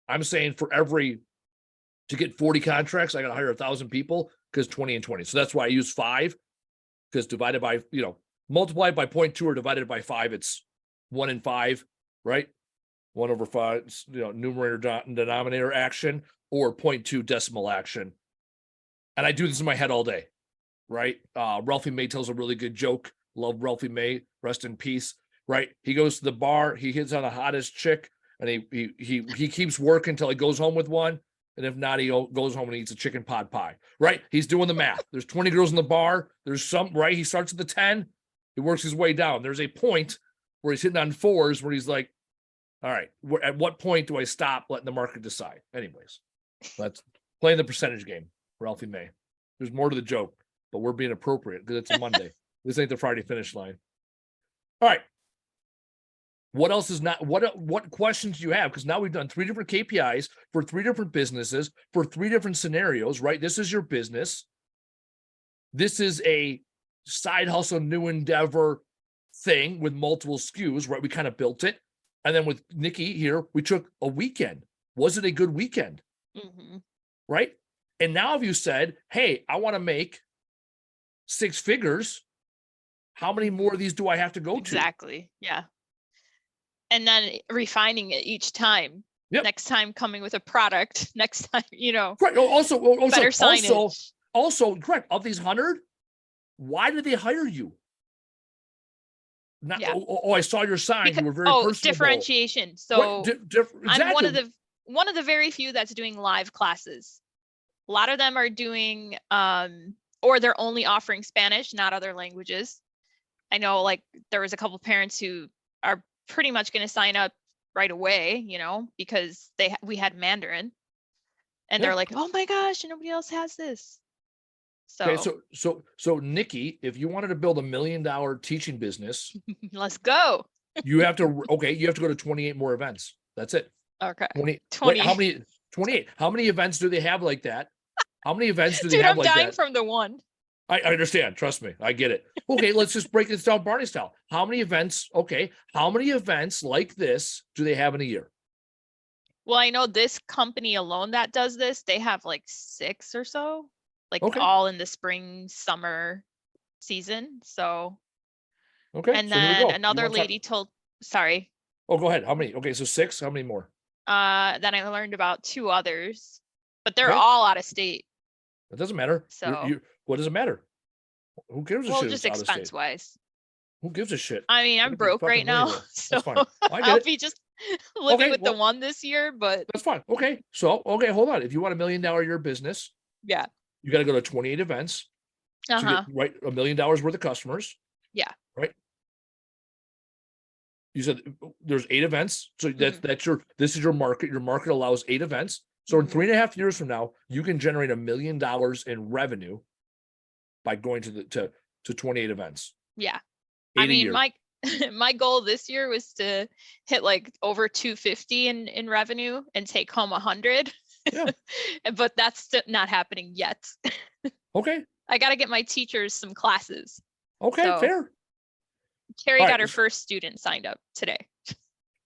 I'm saying to get 40 contracts, I got to hire 1,000 people because 20 and 20. So that's why I use 5, because divided by, multiplied by 0.2 or divided by 5, it's 1 in 5, right? 1 over 5, numerator and denominator action, or 0.2 decimal action. And I do this in my head all day, right? Ralphie May tells a really good joke. Love Ralphie May, rest in peace, right? He goes to the bar, he hits on the hottest chick, and he keeps working until he goes home with one. And if not, he goes home and eats a chicken pot pie, right? He's doing the math. There's 20 girls in the bar. There's some, right? He starts at the 10. He works his way down. There's a point where he's hitting on 4s where he's like, all right, at what point do I stop letting the market decide? Anyways, that's playing the percentage game, Ralphie May. There's more to the joke, but we're being appropriate because it's a Monday. This ain't the Friday finish line. All right. What else is not, what questions do you have? Because now we've done 3 different KPIs for 3 different businesses for 3 different scenarios, right? This is your business. This is a side hustle, new endeavor thing with multiple SKUs, right? We kind of built it. And then with Nikki here, we took a weekend. Was it a good weekend? Mm-hmm. Right? And now if you said, hey, I want to make 6 figures, how many more of these do I have to go to? Exactly. Yeah. And then refining it each time. Yep. Next time coming with a product. Next time, Right. better signage. Also, correct. Of these 100, why did they hire you? Not, Yeah. I saw your sign. Because, you were very personable. differentiation. So exactly. I'm one of the very few that's doing live classes. A lot of them are doing, or they're only offering Spanish, not other languages. I know, like, there was a couple parents who are pretty much going to sign up right away, because we had Mandarin, and they're like, oh my gosh, nobody else has this. So, okay, so Nikki, if you wanted to build $1 million teaching business, let's go. you have to go to 28 more events. That's it. Okay. 20. Wait, how many? 28. How many events do they have like that? How many events do they Dude, have I'm like that? dying from the one. I understand. Trust me. I get it. Okay, let's just break this down Barney style. How many events like this do they have in a year? Well, I know this company alone that does this, they have like 6 or so, like Okay. all in the spring, summer season. So, Okay. and so here we then go. another lady sorry. Oh, go ahead. How many? Okay, so 6. How many more? Then I learned about 2 others, but they're Okay. all out of state. It doesn't matter. So, what does it matter? Who gives a well, shit? just if it's out of state? expense wise. Who gives a shit? I mean, I'm Look at the broke right fucking money now, there. so That's fine. I get I'll it. be just living Okay, with the well- one this year, but That's fine. Okay. So, hold on. If you want $1 million a year business, yeah. you got to go to 28 events to Uh-huh. get right $1 million worth of customers. Yeah. Right. You said there's 8 events. So Mm-hmm. this is your market. Your market allows 8 events. So in Mhm. 3.5 years from now, you can generate $1 million in revenue by going to 28 events. Yeah. 8 I a mean, year. my goal this year was to hit like over 250 in revenue and take home 100. Yeah. But that's not happening yet. Okay. I got to get my teachers some classes. Okay. So- Fair. Carrie All got right. her first student signed up today.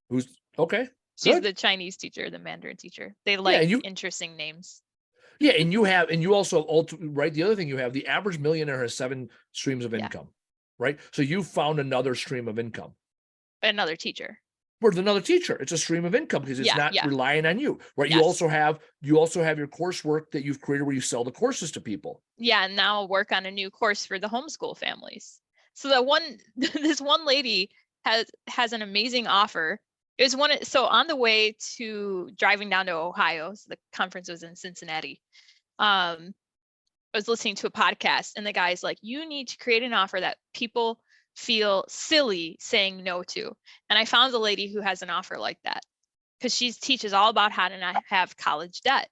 Who's okay? She's Good. the Chinese teacher, the Mandarin teacher. They like and you- interesting names. Yeah, and you also right. The other thing you have, the average millionaire has 7 streams of Yeah. income, right? So you found another stream of income. Another teacher. With another teacher, it's a stream of income because it's Yeah, not yeah. relying on you, right? You Yes. also have your coursework that you've created where you sell the courses to people. Yeah, and now I'll work on a new course for the homeschool families. So this one lady has an amazing offer. It was so on the way to driving down to Ohio, so the conference was in Cincinnati. I was listening to a podcast and the guy's like, you need to create an offer that people feel silly saying no to. And I found a lady who has an offer like that. because she teaches all about how to not have college debt.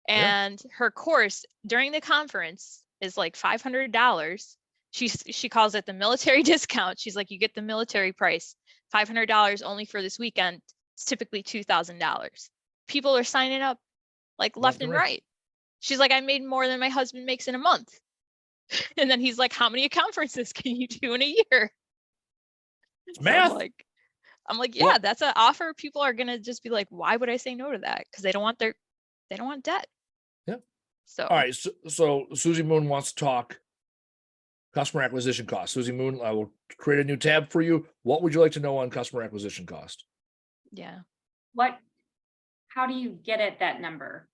Yeah. And her course during the conference is like $500. She calls it the military discount. She's like, you get the military price, $500 only for this weekend. It's typically $2,000. People are signing up like left and right. She's like, I made more than my husband makes in a month. And then he's like, how many conferences can you do in a year? It's So math. I'm like, yeah, Well- that's an offer. People are gonna just be like, why would I say no to that? Because they don't want debt. Yeah. So All right. So Susie Moon wants to talk customer acquisition cost. Susie Moon, I will create a new tab for you. What would you like to know on customer acquisition cost? yeah. How do you get at that number?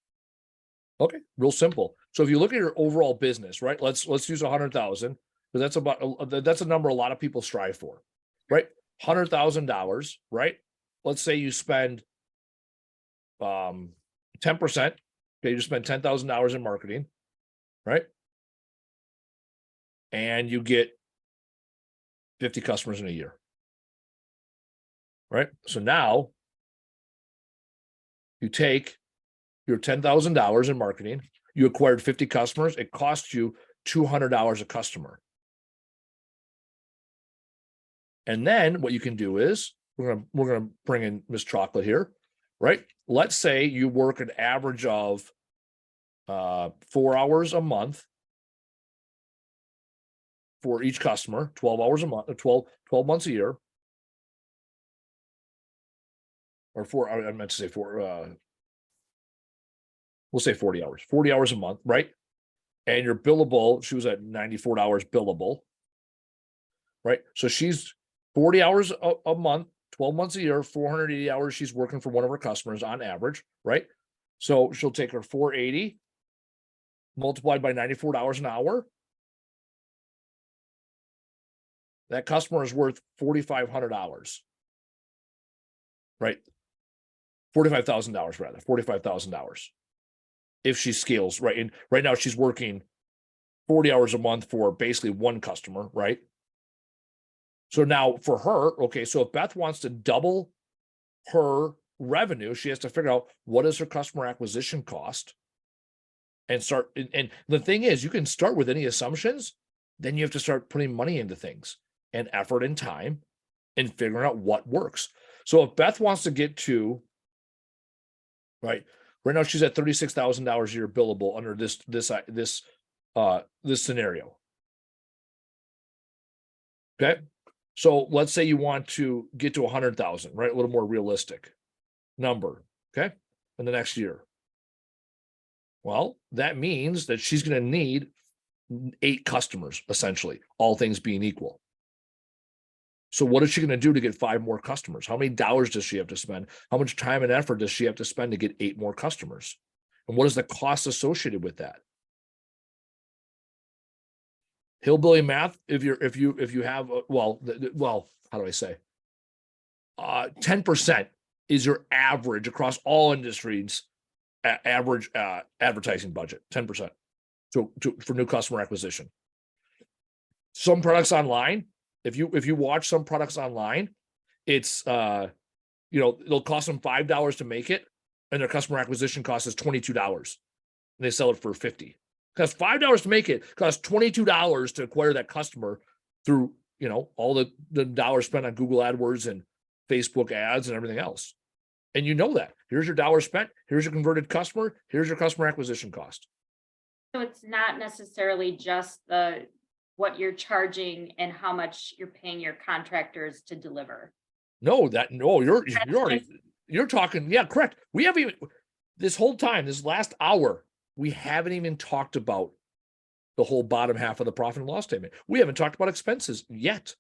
Okay, real simple. So if you look at your overall business, right? Let's use 100,000 because that's a number a lot of people strive for, right? $100,000, right? Let's say you spend 10%. Okay, you spend $10,000 in marketing, right? And you get 50 customers in a year, right? So now you take your $10,000 in marketing, you acquired 50 customers, it costs you $200 a customer. And then what you can do is we're gonna bring in Miss Chocolate here, right? Let's say you work an average of 4 hours a month for each customer, 12 hours a month, 12 months a year. Or I meant to say we'll say 40 hours a month, right? And your billable, she was at $94 billable, right? So she's 40 hours a month, 12 months a year, 480 hours she's working for one of her customers on average, right? So she'll take her 480 multiplied by $94 an hour. That customer is worth $4,500, right? $45,000 rather, $45,000. If she scales, right? And right now she's working 40 hours a month for basically one customer, right? So now for her, okay, so if Beth wants to double her revenue, she has to figure out what is her customer acquisition cost and start. And the thing is, you can start with any assumptions, then you have to start putting money into things and effort and time and figuring out what works. So if Beth wants to get to, right now she's at $36,000 a year billable under this scenario. Okay. So let's say you want to get to 100,000, right? A little more realistic number. Okay. In the next year. Well, that means that she's going to need 8 customers, essentially, all things being equal. So what is she going to do to get 5 more customers? How many dollars does she have to spend? How much time and effort does she have to spend to get 8 more customers? And what is the cost associated with that? Hillbilly math, if you have, how do I say? 10% is your average across all industries, average advertising budget, 10%. For new customer acquisition. Some products online, if you watch some products online, it's it'll cost them $5 to make it, and their customer acquisition cost is $22, and they sell it for $50. Costs $5 to make it, costs $22 to acquire that customer through all the dollars spent on Google AdWords and Facebook ads and everything else. And you know that. Here's your dollar spent, here's your converted customer, here's your customer acquisition cost. So it's not necessarily just what you're charging and how much you're paying your contractors to deliver. No, you're talking, yeah, correct. We haven't even, this whole time, this last hour, we haven't even talked about the whole bottom half of the profit and loss statement. We haven't talked about expenses yet.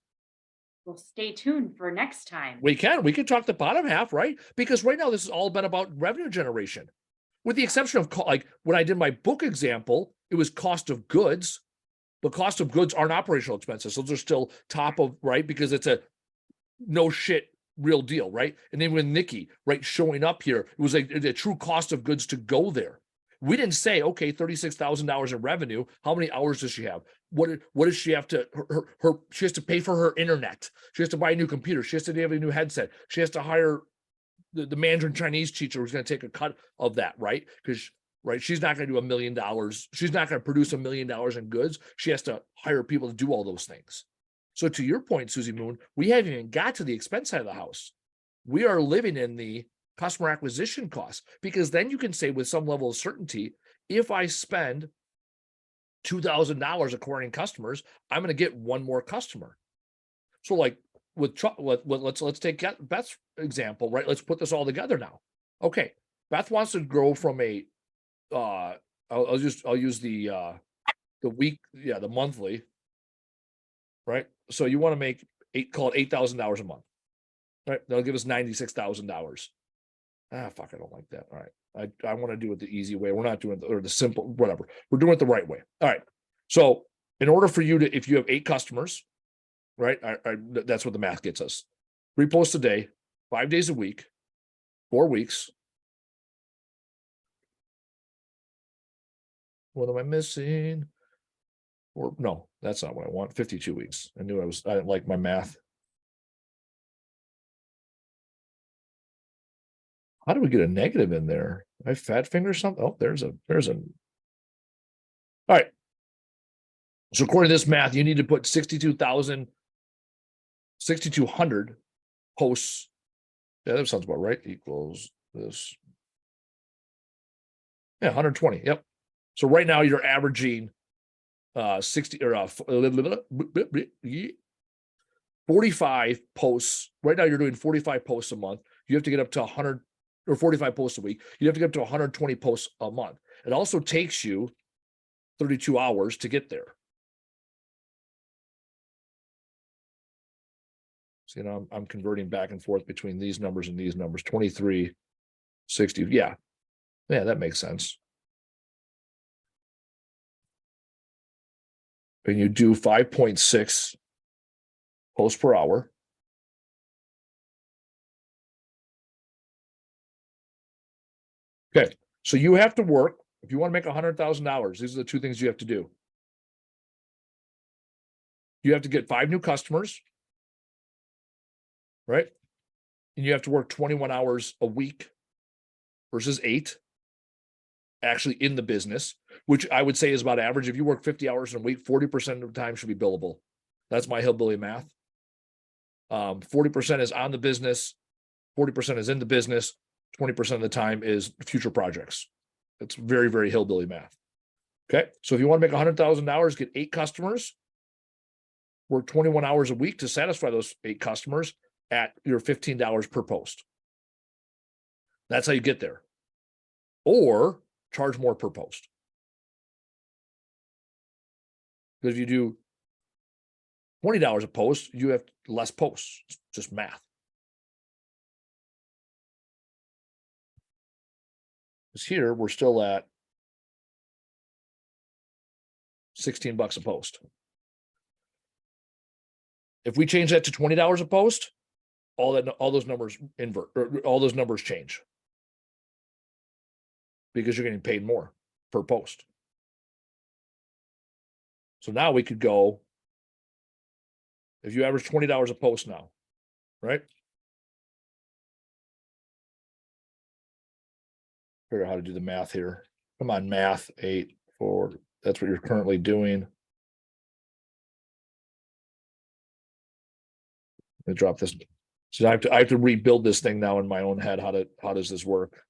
Well, stay tuned for next time. We can talk the bottom half, right? Because right now this has all been about revenue generation. With the exception of like when I did my book example, it was cost of goods, but cost of goods aren't operational expenses. So those are still top of, right? Because it's a no shit real deal, right? And then with Nikki, right, showing up here, it was like a true cost of goods to go there. We didn't say, okay, $36,000 in revenue. How many hours does she have? What does she have to, she has to pay for her internet. She has to buy a new computer. She has to have a new headset. She has to hire the Mandarin Chinese teacher who's going to take a cut of that, right? Because she's not going to do $1 million. She's not going to produce $1 million in goods. She has to hire people to do all those things. So to your point, Susie Moon, we haven't even got to the expense side of the house. We are living in the customer acquisition costs, because then you can say with some level of certainty, if I spend $2,000 acquiring customers, I'm going to get one more customer. So like let's take Beth's example, right? Let's put this all together now. Okay, Beth wants to grow from a I'll use the week, the monthly, right? So you want to make call it $8,000 a month, right? That'll give us $96,000. Fuck, I don't like that. All right, I want to do it the easy way. We're not doing the simple, whatever. We're doing it the right way. All right. So in order for you to, if you have 8 customers, right? That's what the math gets us. 3 posts a day, 5 days a week, 4 weeks. What am I missing? Or no, that's not what I want. 52 weeks. I didn't like my math. How do we get a negative in there? I fat finger something. Oh, there's a. All right. So according to this math, you need to put 6,200 posts. Yeah, that sounds about right. Equals this. Yeah, 120. Yep. So right now you're averaging 45 posts. Right now you're doing 45 posts a month. You have to get up to 100 or 45 posts a week. You have to get up to 120 posts a month. It also takes you 32 hours to get there. So, I'm converting back and forth between these numbers and these numbers. 23, 60. Yeah, that makes sense. And you do 5.6 posts per hour. Okay, so you have to work. If you want to make $100,000, these are the 2 things you have to do. You have to get 5 new customers, right? And you have to work 21 hours a week versus 8 actually in the business, which I would say is about average. If you work 50 hours in a week, 40% of the time should be billable. That's my hillbilly math. 40% is on the business, 40% is in the business, 20% of the time is future projects. It's very, very hillbilly math. Okay. So if you want to make $100,000, get 8 customers, work 21 hours a week to satisfy those 8 customers at your $15 per post. That's how you get there. Or charge more per post. Because if you do $20 a post, you have less posts. It's just math. Because here we're still at $16 a post. If we change that to $20 a post, all those numbers invert, or all those numbers change. Because you're getting paid more per post. So now we could go, if you average $20 a post now, right? Figure out how to do the math here. Come on, math, 8, 4. That's what you're currently doing. Let me drop this. So I have to rebuild this thing now in my own head. How does this work?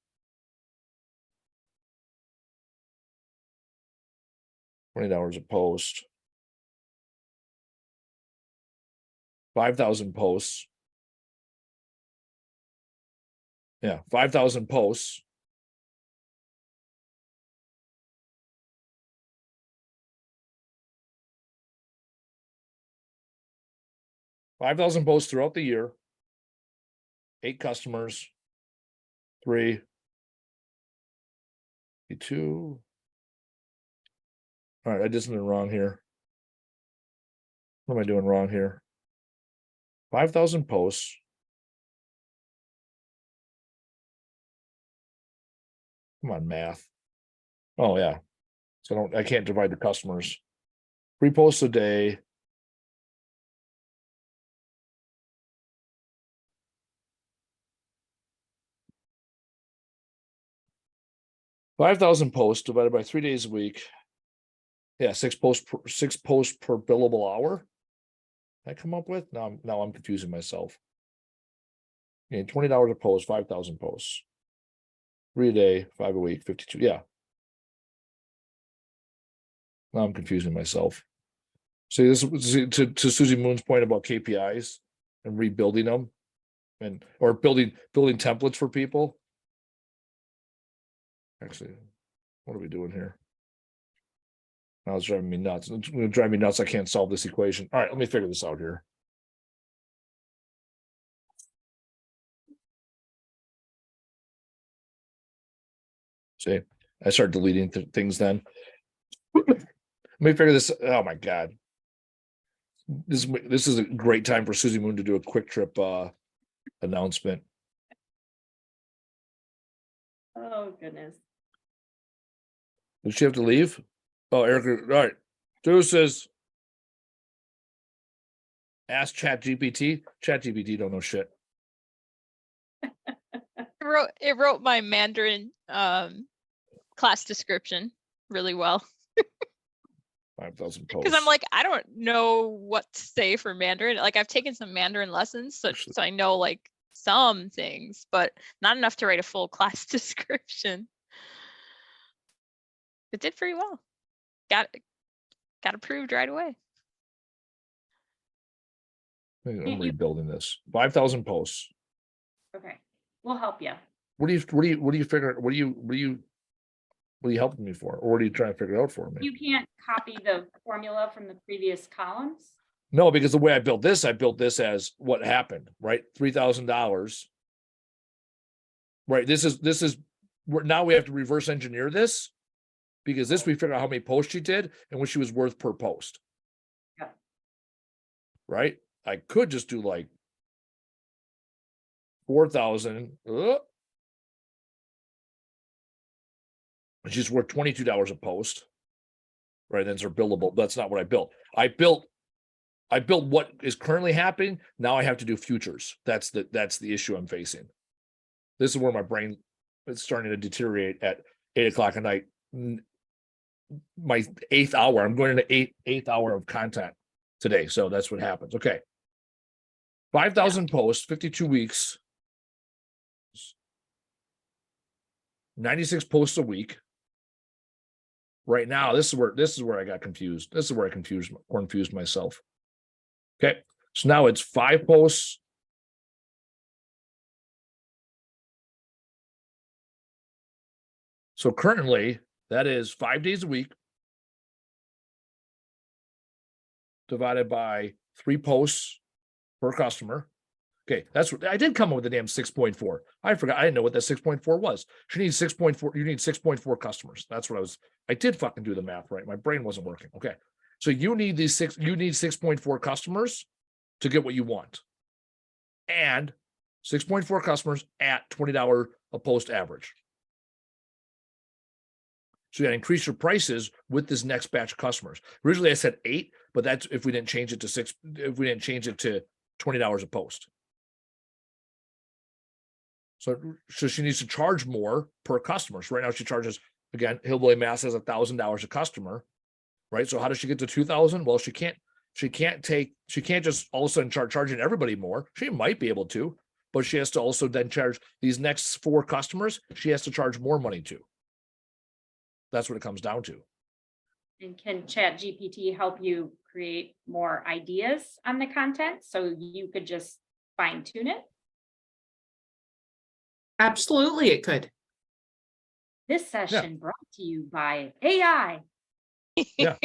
$20 a post. 5,000 posts. Yeah, 5,000 posts. $5,000 posts throughout the year. 8 customers. 3. 2. All right, I did something wrong here. What am I doing wrong here? 5,000 posts. Come on, math. Oh yeah. So I can't divide the customers. 3 posts a day. 5,000 posts divided by 3 days a week. Yeah, 6 posts per billable hour. I come up with now I'm confusing myself. Okay, $20 a post, 5,000 posts. 3 a day, 5 a week, 52. Yeah. Now I'm confusing myself. See, this to Susie Moon's point about KPIs and rebuilding them, or building templates for people. Actually, what are we doing here? Now it's driving me nuts. It's going to drive me nuts. I can't solve this equation. All right, let me figure this out here. See, I start deleting things then. Let me figure this. Oh my God. This is a great time for Susie Moon to do a quick trip announcement. Oh, goodness. Did she have to leave? Oh, Erica. All right. Deuces. Ask ChatGPT. ChatGPT don't know shit. It wrote my Mandarin class description really well. 5,000 posts. Because I'm like, I don't know what to say for Mandarin. Like I've taken some Mandarin lessons, so I know like some things, but not enough to write a full class description. It did pretty well. Got approved right away. I'm rebuilding this. 5,000 posts. Okay, we'll help you. What do you figure? What are you helping me for? Or what are you trying to figure out for me? You can't copy the formula from the previous columns. No, because the way I built this as what happened, right? $3,000. Right. This is now we have to reverse engineer this, because this we figure out how many posts she did and what she was worth per post. Yeah. Right. I could just do like 4,000. She's worth $22 a post. Right. Then it's her billable. That's not what I built. I built what is currently happening. Now I have to do futures. That's the issue I'm facing. This is where my brain is starting to deteriorate at 8 o'clock at night. My 8th hour. I'm going into eighth hour of content today. So that's what happens. Okay. 5,000 posts, 52 weeks, 96 posts a week. Right now, this is where I got confused. This is where I confused myself. Okay. So now it's 5 posts. So currently that is 5 days a week divided by 3 posts per customer. Okay, that's what I did come up with the damn 6.4. I forgot. I didn't know what that 6.4 was. She needs 6.4. You need 6.4 customers. That's what I did fucking do the math right. My brain wasn't working. Okay. So you need 6.4 customers to get what you want. And 6.4 customers at $20 a post average. So you got to increase your prices with this next batch of customers. Originally I said 8, but that's if we didn't change it to 6, if we didn't change it to $20 a post. So she needs to charge more per customer. So right now she charges, again, Hillbilly Mass has $1,000 a customer, right? So how does she get to 2,000? Well, she can't just all of a sudden start charging everybody more. She might be able to, but she has to also then charge these next 4 customers. She has to charge more money to. That's what it comes down to. And can ChatGPT help you create more ideas on the content so you could just fine tune it? Absolutely, it could. This session brought to you by AI. Yeah.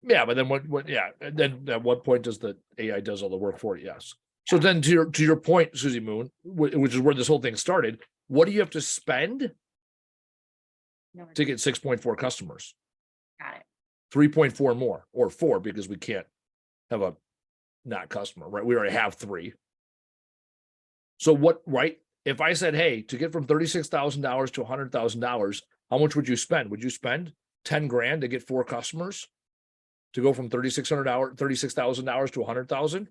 Yeah, but then what? Yeah, then at what point does the AI does all the work for you? Yes. So then to your point, Susie Moon, which is where this whole thing started, what do you have to spend to get 6.4 customers? Got it. 3.4 more, or 4, because we can't have a not customer, right? We already have 3. So what, right? If I said, hey, to get from $36,000 to $100,000, how much would you spend? Would you spend 10 grand to get 4 customers? To go from $36,000 to 100,000,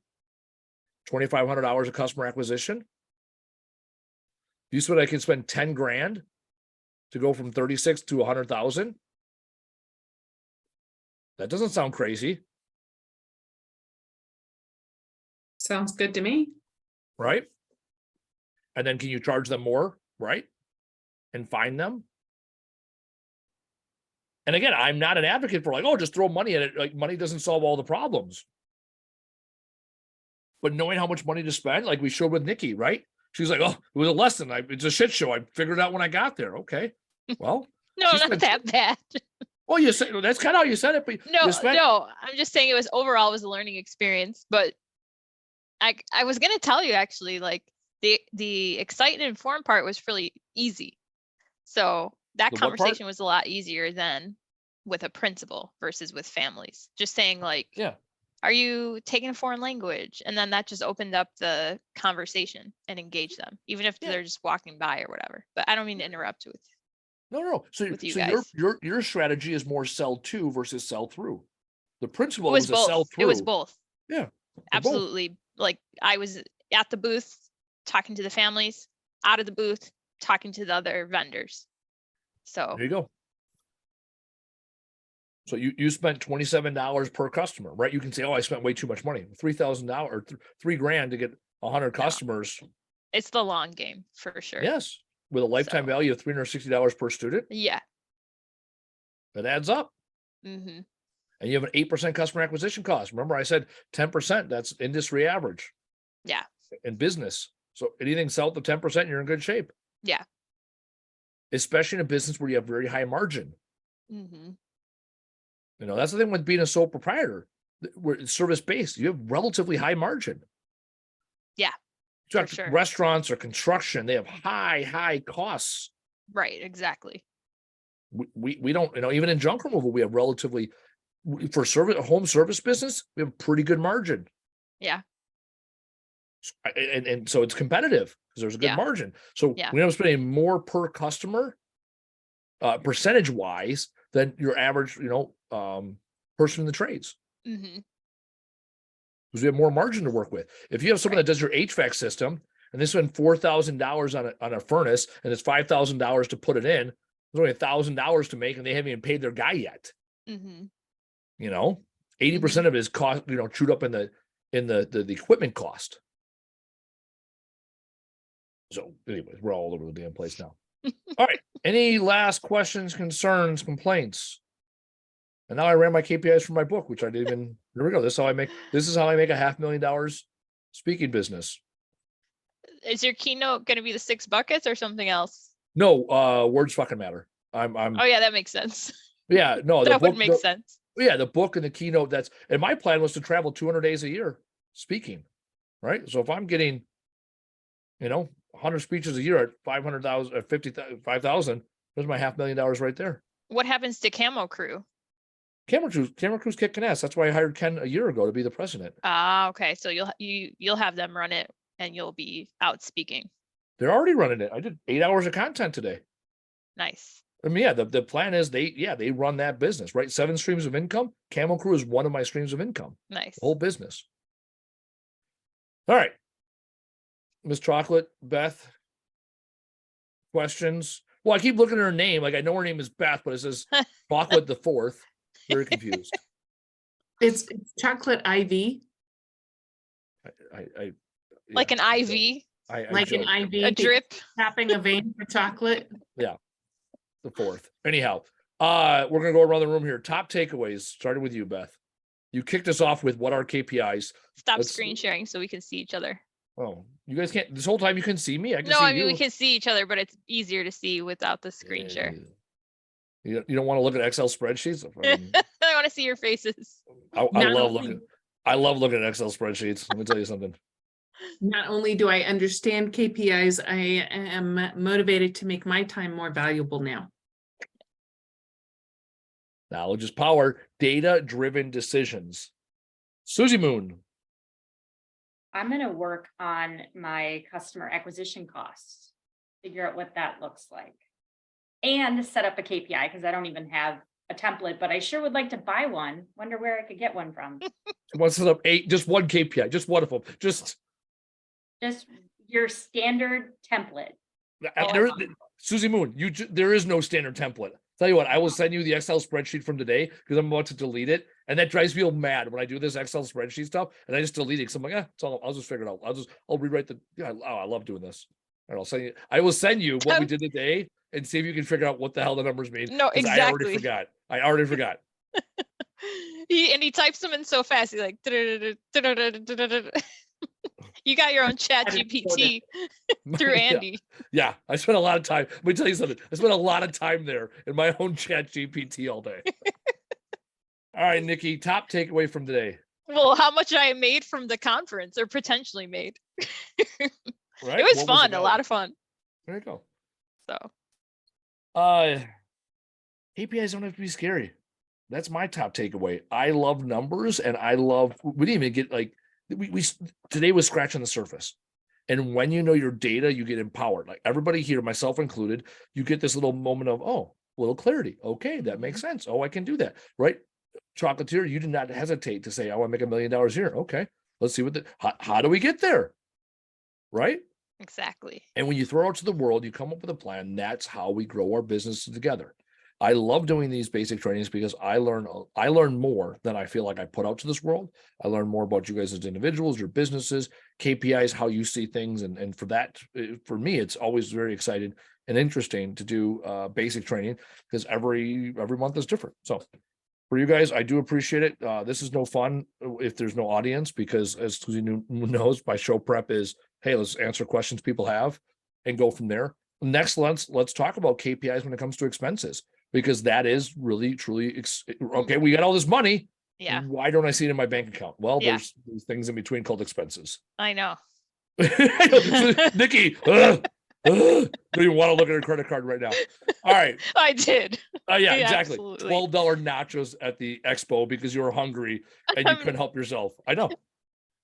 $2,500 of customer acquisition. You said I can spend 10 grand to go from 36 to 100,000. That doesn't sound crazy, Sounds good to me. right? And then can you charge them more, right? And find them? And again, I'm not an advocate for like, oh, just throw money at it. Like money doesn't solve all the problems. But knowing how much money to spend, like we showed with Nikki, right? She's like, oh, it was a lesson. It's a shit show. I figured it out when I got there. Okay. Well, No, she not spent- that bad. well, you said that's kind of how you said it, but No, you spent, no, I'm just saying it was overall it was a learning experience, but I was gonna tell you actually, like the excite and inform part was really easy. So that The what part? conversation was a lot easier than with a principal versus with families. Just saying like, yeah. are you taking a foreign language? And then that just opened up the conversation and engaged them, even if Yeah. they're just walking by or whatever. But I don't mean to interrupt with. No. So, With you so guys. your strategy is more sell to versus sell through. The It principle was was a sell both. through. It was both. Yeah. both. Absolutely. Like I was at the booth talking to the families, out of the booth talking to the other vendors. So There you go. So you spent $27 per customer, right? You can say, oh, I spent way too much money. $3,000 or $3,000 to get 100 customers. it's the long game for sure. Yes. With a lifetime So- value of $360 per student, Yeah. that adds up. hmm And you have an 8% customer acquisition cost. Remember, I said 10%, that's industry average. Yeah. In business. So anything south of 10%, you're in good shape. Yeah. Especially in a business where you have very high margin. hmm You know, that's the thing with being a sole proprietor. Where it's service-based, you have relatively high margin. Yeah, So for sure. restaurants or construction, they have high costs. Right. Exactly. We don't, you know, even in junk removal, we have relatively for home service business, we have pretty good margin. Yeah. And so it's competitive because there's a good Yeah. margin. So Yeah. we end up spending more per customer, percentage wise than your average, person in the trades. hmm Because we have more margin to work with. If you have someone Right. that does your HVAC system and they spend $4,000 on a furnace and it's $5,000 to put it in, there's only $1,000 to make and they haven't even paid their guy yet. hmm 80% of it is cost, chewed up in the equipment cost. So anyways, we're all over the damn place now. All right. Any last questions, concerns, complaints? And now I ran my KPIs for my book, which I didn't even, here we go. This is how I make $500,000 speaking business. Is your keynote going to be the 6 buckets or something else? No, words fucking matter. I'm Oh yeah, that makes sense. yeah, no, the That would book, make sense. yeah, the book and the keynote and my plan was to travel 200 days a year speaking, right? So if I'm getting, 100 speeches a year at 500,000 or 5,000, there's my $500,000 right there. What happens to Camo Crew? Camera crew's kicking ass. That's why I hired Ken a year ago to be the president. Ah, okay. So you'll have them run it and you'll be out speaking. They're already running it. I did 8 hours of content today. Nice. I mean, yeah, the plan is they run that business, right? 7 streams of income. Camel Crew is one of my streams of income, Nice. the whole business. All right. Miss Chocolate, Beth, questions? Well, I keep looking at her name. Like I know her name is Beth, but it says Chocolate the Fourth. Very confused. It's chocolate IV, Like an IV, like an joke. IV. a drip. Tapping a vein for chocolate. The fourth. Anyhow, we're gonna go around the room here. Top takeaways, starting with you, Beth. You kicked us off with what are KPIs. Stop Let's- screen sharing so we can see each other. Oh, you guys can't. This whole time you can see me. I can No, see I mean you. we can see each other, but it's easier to see without the screen share. You don't want to look at Excel spreadsheets. I mean, I want to see your faces. I Not love only- looking. I love looking at Excel spreadsheets. Let me tell you something. Not only do I understand KPIs, I am motivated to make my time more valuable now. Knowledge is power. Data-driven decisions. Susie Moon. I'm going to work on my customer acquisition costs, figure out what that looks like. And set up a KPI because I don't even have a template, but I sure would like to buy one. Wonder where I could get one from. What's it up? 8, just one KPI, just one of them. Just Just your standard template. there, Susie Moon, there is no standard template. Tell you what, I will send you the Excel spreadsheet from today because I'm about to delete it. And that drives me mad when I do this Excel spreadsheet stuff and I just delete it because I'm like, I'll just figure it out. I'll rewrite I love doing this. And I will send you what we did today and see if you can figure out what the hell the numbers mean. No, exactly. I already forgot. He types them in so fast. He's like, you got your own chat GPT through Andy. Yeah, I spent a lot of time. Let me tell you something. I spent a lot of time there in my own chat GPT all day. All right, Nikki, top takeaway from today. Well, how much I made from the conference or potentially made. Right? It was fun, a lot of fun. There you go. So KPIs don't have to be scary. That's my top takeaway. I love numbers and we didn't even get like we today was scratching the surface. And when you know your data, you get empowered. Like everybody here, myself included, you get this little moment of, little clarity. Okay, that makes sense. Oh, I can do that. Right? Chocolatier, you did not hesitate to say, I want to make $1 million here. Okay, let's see how do we get there? Right? Exactly. And when you throw out to the world, you come up with a plan. That's how we grow our business together. I love doing these basic trainings because I learn more than I feel like I put out to this world. I learn more about you guys as individuals, your businesses, KPIs, how you see things. And for me, it's always very exciting and interesting to do basic training because every month is different. So for you guys, I do appreciate it. This is no fun if there's no audience because as Susie knows, my show prep is, hey, let's answer questions people have and go from there. Next, let's talk about KPIs when it comes to expenses. Because that is really, truly, okay, we got all this money. Yeah. Why don't I see it in my bank account? Well, Yeah. there's things in between called expenses. I know. Nikki, don't even want to look at her credit card right now. All right. I did. Yeah, exactly. Absolutely. $12 nachos at the expo because you were hungry and you couldn't help yourself. I know.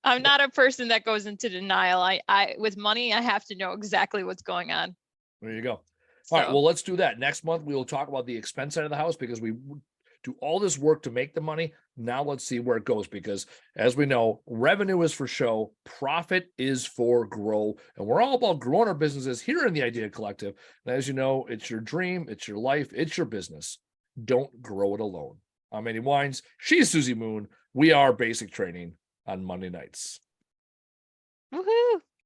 I'm not a person that goes into denial. I with money, I have to know exactly what's going on. There you go. So, All right, well, let's do that. Next month, we will talk about the expense side of the house because we do all this work to make the money. Now let's see where it goes because as we know, revenue is for show, profit is for grow. And we're all about growing our businesses here in the Idea Collective. And as you know, it's your dream, it's your life, it's your business. Don't grow it alone. I'm Andy Weins. She's Susie Moon. We are Basic Training on Monday nights. woohoo.